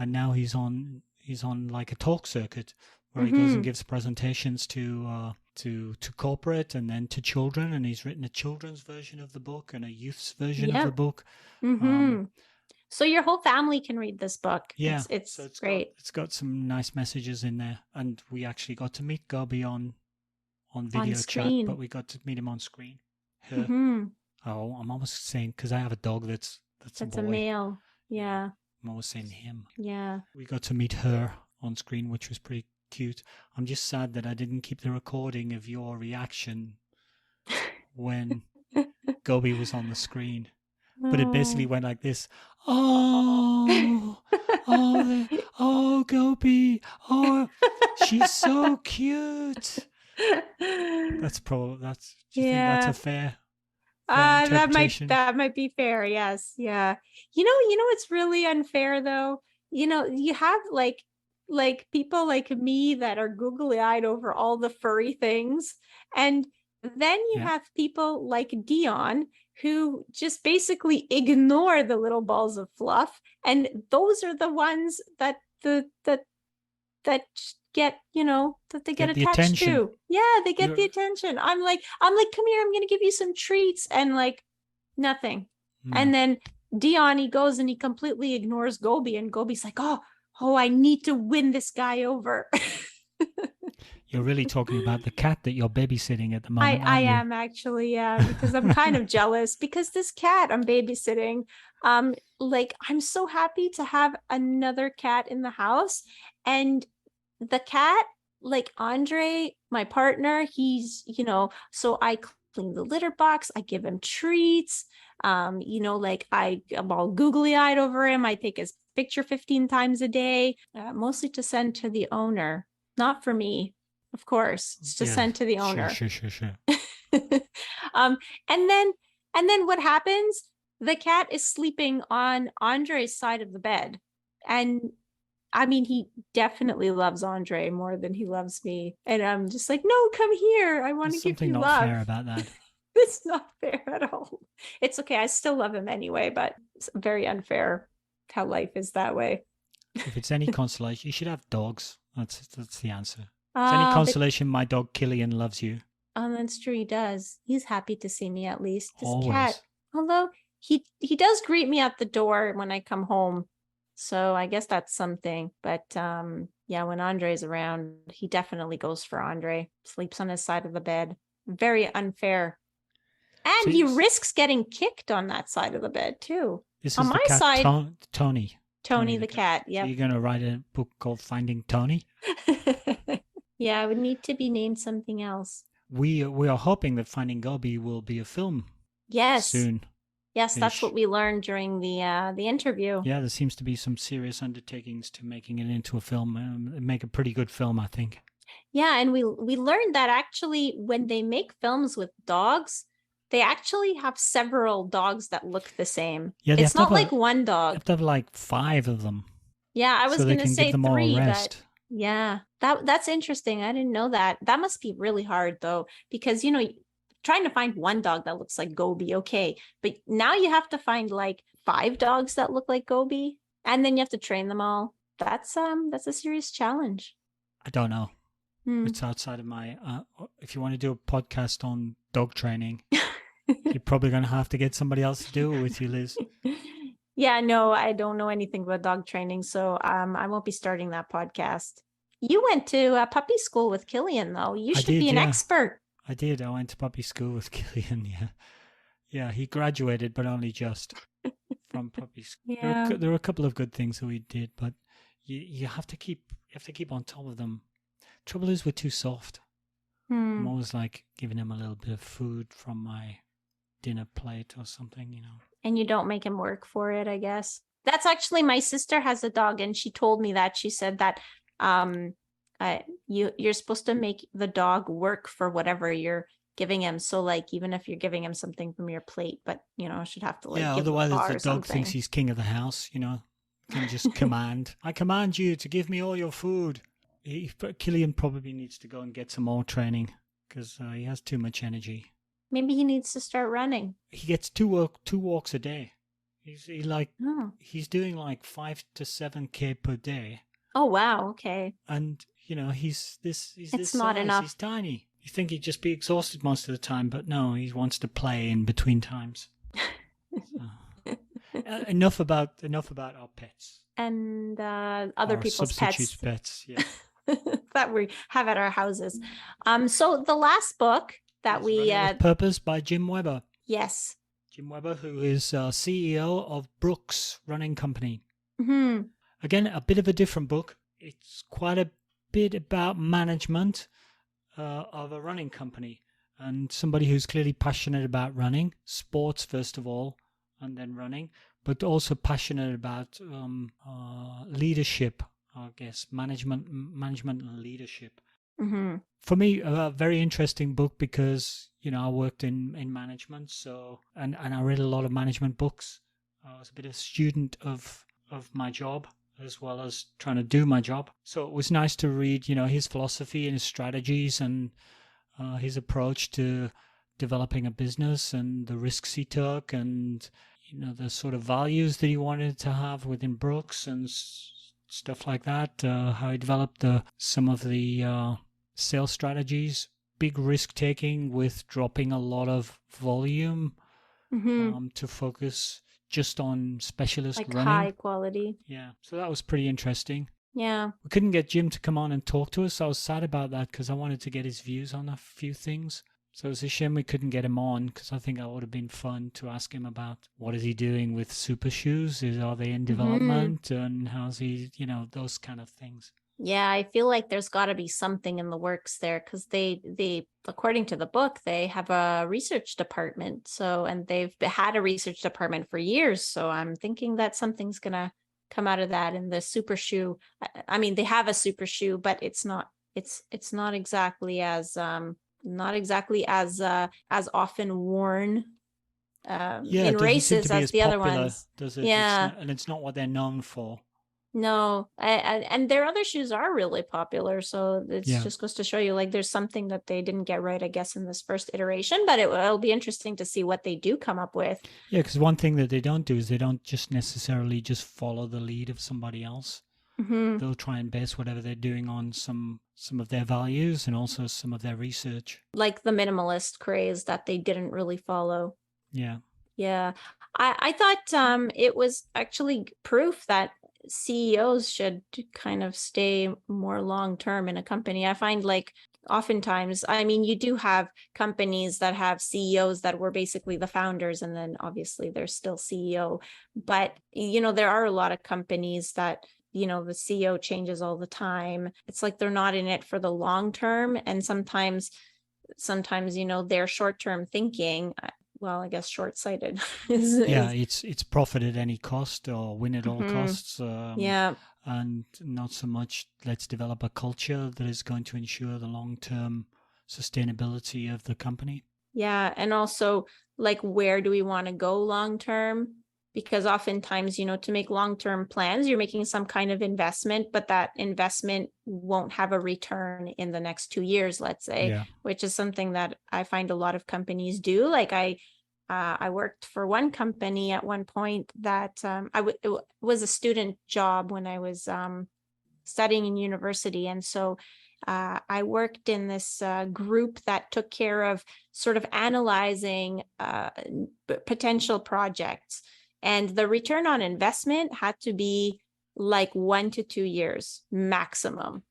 now he's on like a talk circuit where he goes and gives presentations to corporate and then to children, and he's written a children's version of the book and a youth's version of the book. So your whole family can read this book. Yeah, it's great. It's got some nice messages in there, and we actually got to meet Gobi on video chat, but we got to meet him on screen. Her. Oh, I'm almost saying, because I have a dog that's a boy. A male. Yeah. I'm always saying him. Yeah. We got to meet her on screen, which was pretty cute. I'm just sad that I didn't keep the recording of your reaction when Gobi was on the screen. But it basically went like this. Oh, Gobi. Oh, she's so cute. That's probably, do you think that's a fair that might be fair. Yes. Yeah. It's really unfair though. You have like people like me that are googly eyed over all the furry things. And then you have people like Dion who just basically ignore the little balls of fluff. And those are the ones that get, that they get attached attention. to. Yeah, they get the attention. I'm like, come here, I'm going to give you some treats, and like nothing. And then Dion, he goes and he completely ignores Gobi, and Gobi's like, oh, I need to win this guy over. You're really talking about the cat that you're babysitting at the moment. I am actually, yeah, because I'm kind of jealous because this cat I'm babysitting, I'm so happy to have another cat in the house. And the cat, like Andre, my partner, he's, so I clean the litter box, I give him treats, I'm all googly eyed over him. I take his picture 15 times a day, mostly to send to the owner, not for me. Of course, it's just sent to the owner. Sure. And then what happens? The cat is sleeping on Andre's side of the bed. And I mean, he definitely loves Andre more than he loves me. And I'm just like, no, come here. I want to give you love. Something not fair about that. It's not fair at all. It's okay. I still love him anyway, but it's very unfair how life is that way. If it's any consolation, you should have dogs. That's the answer. If it's any consolation, my dog Killian loves you. Oh, that's true. He does. He's happy to see me at least. This Always. cat, although he does greet me at the door when I come home. So I guess that's something. But when Andre's around, he definitely goes for Andre. Sleeps on his side of the bed. Very unfair. And he risks getting kicked on that side of the bed too. This is on the my cat, side, Tony the cat. Yeah. You're going to write a book called Finding Tony? Yeah, it would need to be named something else. We are hoping that Finding Gobi will be a film. Yes. Soon. Yes, that's what we learned during the interview. Yeah, there seems to be some serious undertakings to making it into a film. Make a pretty good film, I think. Yeah, and we learned that actually when they make films with dogs, they actually have several dogs that look the same. Yeah, they It's have to not have like one you dog. have to have like 5 of them Yeah, I was so they gonna can give say them all a 3, but rest. yeah, that's interesting. I didn't know that. That must be really hard though, because trying to find one dog that looks like Gobi, okay, but now you have to find like 5 dogs that look like Gobi, and then you have to train them all. That's a serious challenge. I don't know. Hmm. It's outside of my. If you want to do a podcast on dog training, you're probably going to have to get somebody else to do it with you, Liz. Yeah, no, I don't know anything about dog training, so I won't be starting that podcast. You went to puppy school with Killian, though. You I should did, be an yeah. expert. I did. I went to puppy school with Killian. Yeah, yeah. He graduated, but only just from puppy school. Yeah. There were a couple of good things that we did, but you have to keep on top of them. Trouble is, we're too soft. I'm always like giving him a little bit of food from my dinner plate or something, And you don't make him work for it, I guess. That's actually, my sister has a dog, and she told me that. She said that you're supposed to make the dog work for whatever you're giving him. So like, even if you're giving him something from your plate, but should have to like give otherwise the paw the or dog something. thinks he's king of the house, can just command. I command you to give me all your food. Killian probably needs to go and get some more training because he has too much energy. Maybe he needs to start running. He gets two walks a day. He's doing like 5 to 7K per day. Oh wow, okay. And he's this not size. enough. He's tiny. You think he'd just be exhausted most of the time, but no, he wants to play in between times. Enough about our pets and other our people's substitute pets. Yeah. that we have at our houses. So the last book that we Running with Purpose by Jim Webber. Yes. Jim Webber, who is CEO of Brooks Running Company. Mm-hmm. Again, a bit of a different book. It's quite a bit about management of a running company and somebody who's clearly passionate about running, sports first of all, and then running, but also passionate about leadership, I guess, management and leadership. Mm-hmm. For me, a very interesting book because, I worked in management, so and I read a lot of management books. I was a bit of a student of my job as well as trying to do my job. So it was nice to read, his philosophy and his strategies and his approach to developing a business and the risks he took and, the sort of values that he wanted to have within Brooks and stuff like that. How he developed some of the sales strategies, big risk taking with dropping a lot of volume to focus just on specialist like running. high quality. Yeah, so that was pretty interesting. Yeah. We couldn't get Jim to come on and talk to us. I was sad about that because I wanted to get his views on a few things. So it's a shame we couldn't get him on because I think that would have been fun to ask him about what is he doing with super shoes? Are they in development? And how's he, those kind of things. Yeah, I feel like there's got to be something in the works there because they according to the book, they have a research department. So, and they've had a research department for years. So I'm thinking that something's going to come out of that. And the super shoe, I mean, they have a super shoe, but it's not exactly as often worn in races as the other ones. Does it? Yeah. It's not what they're known for. No, and their other shoes are really popular. So it just goes to show you, like, there's something that they didn't get right, I guess, in this first iteration. But it'll be interesting to see what they do come up with. Yeah, because one thing that they don't do is they don't just necessarily just follow the lead of somebody else. Mm-hmm. They'll try and base whatever they're doing on some of their values and also some of their research. Like the minimalist craze that they didn't really follow. Yeah. Yeah. I thought it was actually proof that CEOs should kind of stay more long-term in a company. I find, like, oftentimes, I mean, you do have companies that have CEOs that were basically the founders, and then obviously they're still CEO. But, there are a lot of companies that, the CEO changes all the time. It's like they're not in it for the long term. And sometimes, their short-term thinking, well, I guess short-sighted. It's profit at any cost or win at all costs. and not so much let's develop a culture that is going to ensure the long-term sustainability of the company. Yeah. And also, like, where do we want to go long term? Because oftentimes, to make long-term plans, you're making some kind of investment, but that investment won't have a return in the next 2 years, let's say, which is something that I find a lot of companies do. Like I worked for one company at one point that it was a student job when I was studying in university. And so I worked in this group that took care of sort of analyzing potential projects. And the return on investment had to be like 1 to 2 years maximum.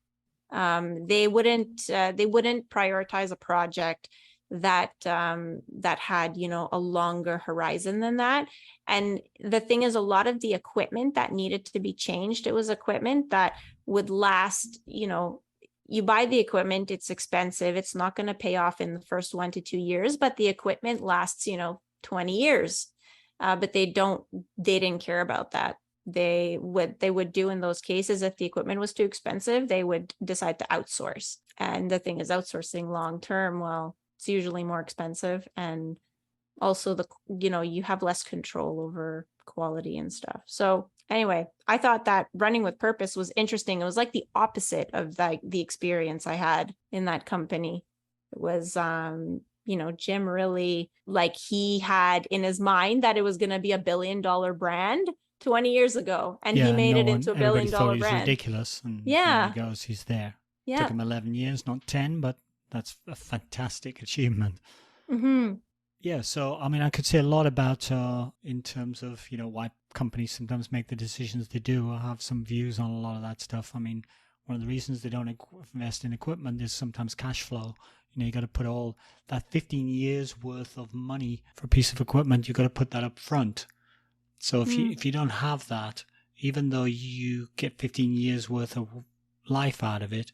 They wouldn't prioritize a project that had, a longer horizon than that. And the thing is, a lot of the equipment that needed to be changed, it was equipment that would last, you buy the equipment, it's expensive, it's not going to pay off in the first 1 to 2 years, but the equipment lasts, 20 years. But they didn't care about that. They would do in those cases, if the equipment was too expensive, they would decide to outsource. And the thing is, outsourcing long term, well, it's usually more expensive, and also you have less control over quality and stuff. So anyway, I thought that running with purpose was interesting. It was like the opposite of the experience I had in that company. It was Jim really, like, he had in his mind that it was going to be $1 billion brand 20 years ago, and he made it into $1 billion thought he was brand. Ridiculous, and there he goes, he's there. Yeah. Took him 11 years, not 10, but that's a fantastic achievement. Mm-hmm. Yeah, so I mean, I could say a lot about in terms of why companies sometimes make the decisions they do. I have some views on a lot of that stuff. I mean, one of the reasons they don't invest in equipment is sometimes cash flow. You got to put all that 15 years worth of money for a piece of equipment. You got to put that up front. So if you don't have that, even though you get 15 years worth of life out of it,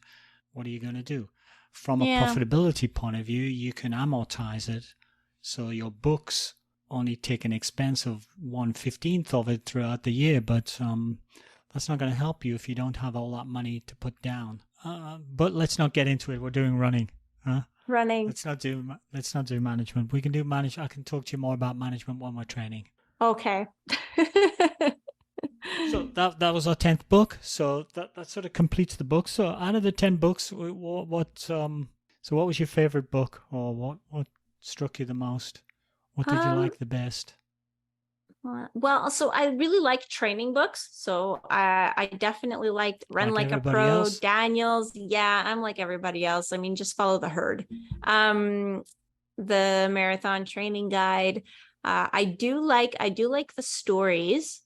what are you going to do? From a profitability point of view, you can amortize it. So your books only take an expense of 1/15 of it throughout the year, but that's not going to help you if you don't have all that money to put down. But let's not get into it. We're doing running. Huh? Running. Let's not do management. We can do manage. I can talk to you more about management when we're training. Okay. So that was our 10th book. So that sort of completes the book. So out of the 10 books, what was your favorite book, or what struck you the most? What did you like the best? Well, so I really like training books. So I definitely liked Run Like a Pro, else? Daniels. Yeah, I'm like everybody else. I mean, just follow the herd. The Marathon Training Guide. I do like the stories.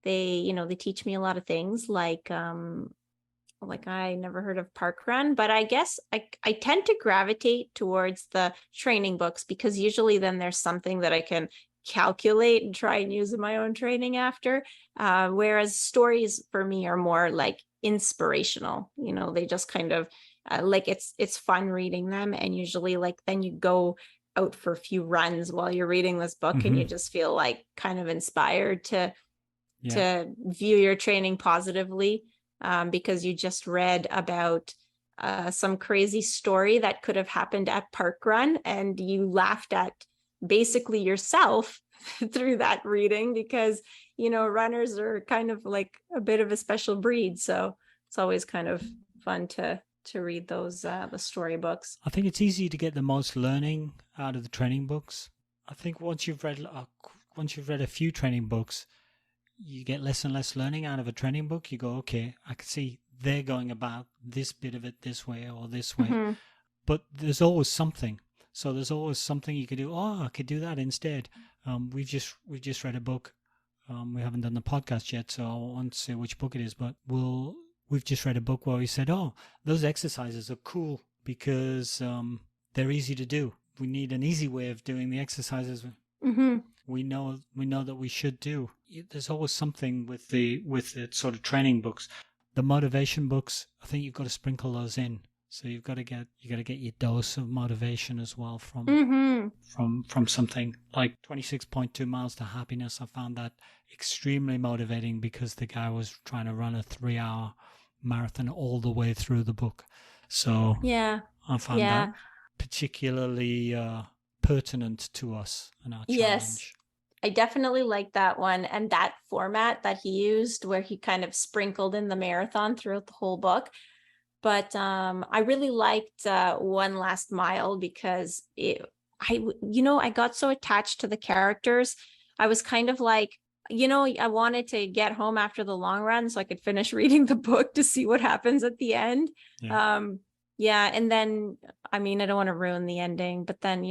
They teach me a lot of things, like I never heard of Parkrun, but I guess I tend to gravitate towards the training books, because usually then there's something that I can calculate and try and use in my own training after. Whereas stories for me are more like inspirational. They just kind of like it's fun reading them, and usually like then you go out for a few runs while you're reading this book, and you just feel like kind of inspired to view your training positively, because you just read about some crazy story that could have happened at Parkrun, and you laughed at basically yourself through that reading, because runners are kind of like a bit of a special breed. So it's always kind of fun to read those the storybooks. I think it's easy to get the most learning out of the training books. I think once you've read a few training books, you get less and less learning out of a training book. You go, okay, I can see they're going about this bit of it this way or this way, but there's always something. So there's always something you could do. Oh, I could do that instead. We've just read a book. We haven't done the podcast yet, so I won't say which book it is, but we've just read a book where we said, oh, those exercises are cool because they're easy to do. We need an easy way of doing the exercises. We know that we should do. There's always something with the sort of training books. The motivation books, I think you've got to sprinkle those in. So you got to get your dose of motivation as well Mm-hmm. from something like 26.2 miles to happiness. I found that extremely motivating because the guy was trying to run a 3-hour marathon all the way through the book. So Yeah. I found that particularly pertinent to us and our Yes. challenge. I definitely like that one, and that format that he used where he kind of sprinkled in the marathon throughout the whole book. But I really liked One Last Mile because I got so attached to the characters. I was kind of like, I wanted to get home after the long run so I could finish reading the book to see what happens at the end. Yeah. And then, I mean, I don't want to ruin the ending, but then,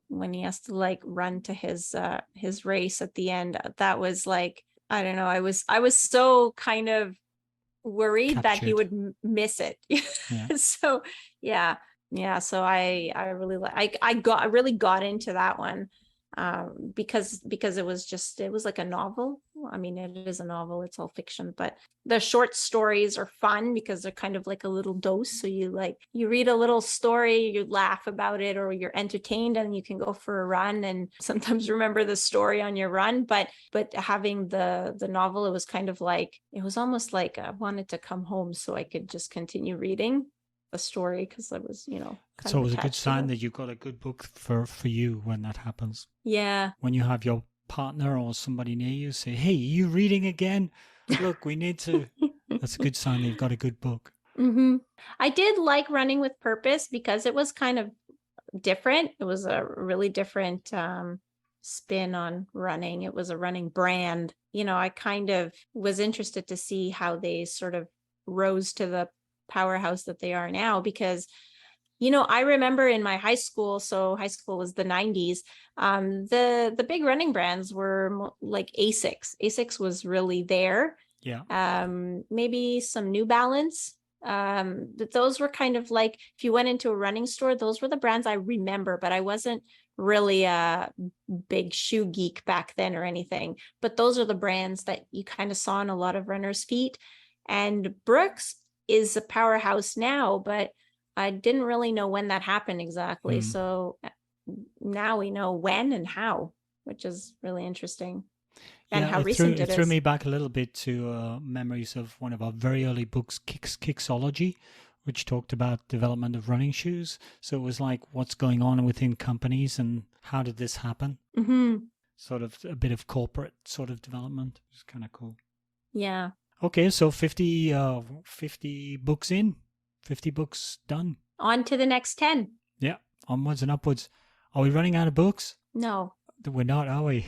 when he has to like run to his race at the end, that was like, I don't know. I was so kind of worried that he would miss it. Yeah. So, yeah. So I really I really got into that one. Because it was like a novel. I mean, it is a novel, it's all fiction, but the short stories are fun because they're kind of like a little dose. So you read a little story, you laugh about it, or you're entertained, and you can go for a run and sometimes remember the story on your run. But having the novel, it was kind of like, it was almost like I wanted to come home so I could just continue reading the story, because I was, it's always a good sign that you've got a good book for you when that happens. Yeah. When you have your partner or somebody near you say, "Hey, are you reading again? Look, we need to." That's a good sign that you've got a good book. Mm-hmm. I did like Running with Purpose because it was kind of different. It was a really different spin on running. It was a running brand. I kind of was interested to see how they sort of rose to the powerhouse that they are now, because I remember in my high school, so high school was the 90s, the big running brands were like Asics was really there. Maybe some New Balance, but those were kind of like, if you went into a running store, those were the brands I remember, but I wasn't really a big shoe geek back then or anything. But those are the brands that you kind of saw on a lot of runners' feet. And Brooks is a powerhouse now, but I didn't really know when that happened exactly. So now we know when and how, which is really interesting. And how recent it is. It threw me back a little bit to memories of one of our very early books, Kicksology, which talked about development of running shoes. So it was like, what's going on within companies and how did this happen? Mm-hmm. Sort of a bit of corporate sort of development. It's kind of cool. Yeah. Okay, so 50 books in, 50 books done. On to the next 10. Yeah, onwards and upwards. Are we running out of books? No. We're not, are we?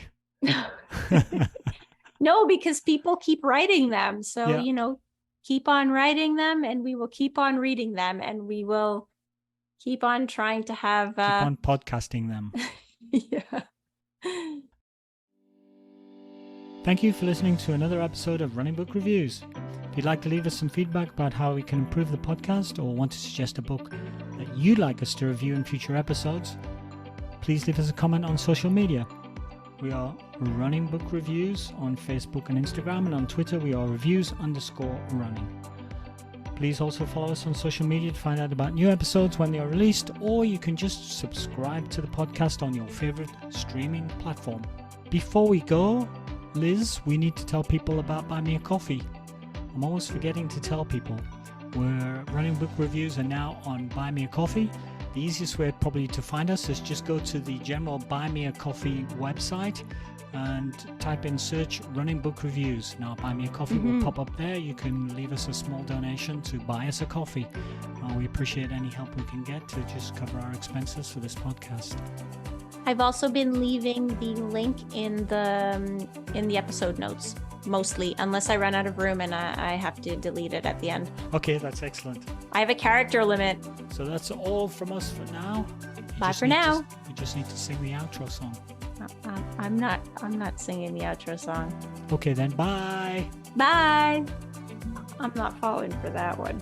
No, because people keep writing them. So, keep on writing them, and we will keep on reading them, and we will keep on trying to have... keep on podcasting them. Yeah. Thank you for listening to another episode of Running Book Reviews. If you'd like to leave us some feedback about how we can improve the podcast, or want to suggest a book that you'd like us to review in future episodes, please leave us a comment on social media. We are Running Book Reviews on Facebook and Instagram, and on Twitter we are reviews_running. Please also follow us on social media to find out about new episodes when they are released, or you can just subscribe to the podcast on your favorite streaming platform. Before we go, Liz, we need to tell people about Buy Me a Coffee. I'm always forgetting to tell people. We're Running Book Reviews are now on Buy Me a Coffee. The easiest way probably to find us is just go to the general Buy Me a Coffee website and type in search Running Book Reviews. Now Buy Me a Coffee will pop up there. You can leave us a small donation to buy us a coffee. We appreciate any help we can get to just cover our expenses for this podcast. I've also been leaving the link in the episode notes, mostly, unless I run out of room and I have to delete it at the end. Okay, that's excellent. I have a character limit. So that's all from us for now. Bye for now. You just need to sing the outro song. I'm not singing the outro song. Okay then, bye. Bye. I'm not falling for that one.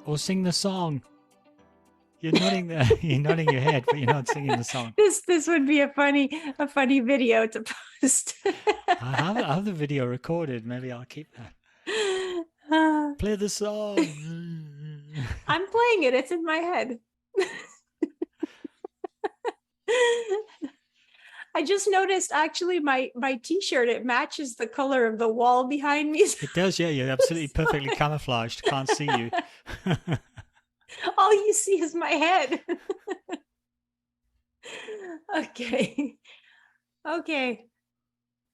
Or sing the song. You're nodding there. You're nodding your head, but you're not singing the song. This would be a funny video to post. I have the video recorded. Maybe I'll keep that. Play the song. I'm playing it. It's in my head. I just noticed actually my t-shirt, it matches the color of the wall behind me. It does, yeah. You're absolutely perfectly camouflaged. Can't see you. All you see is my head. Okay.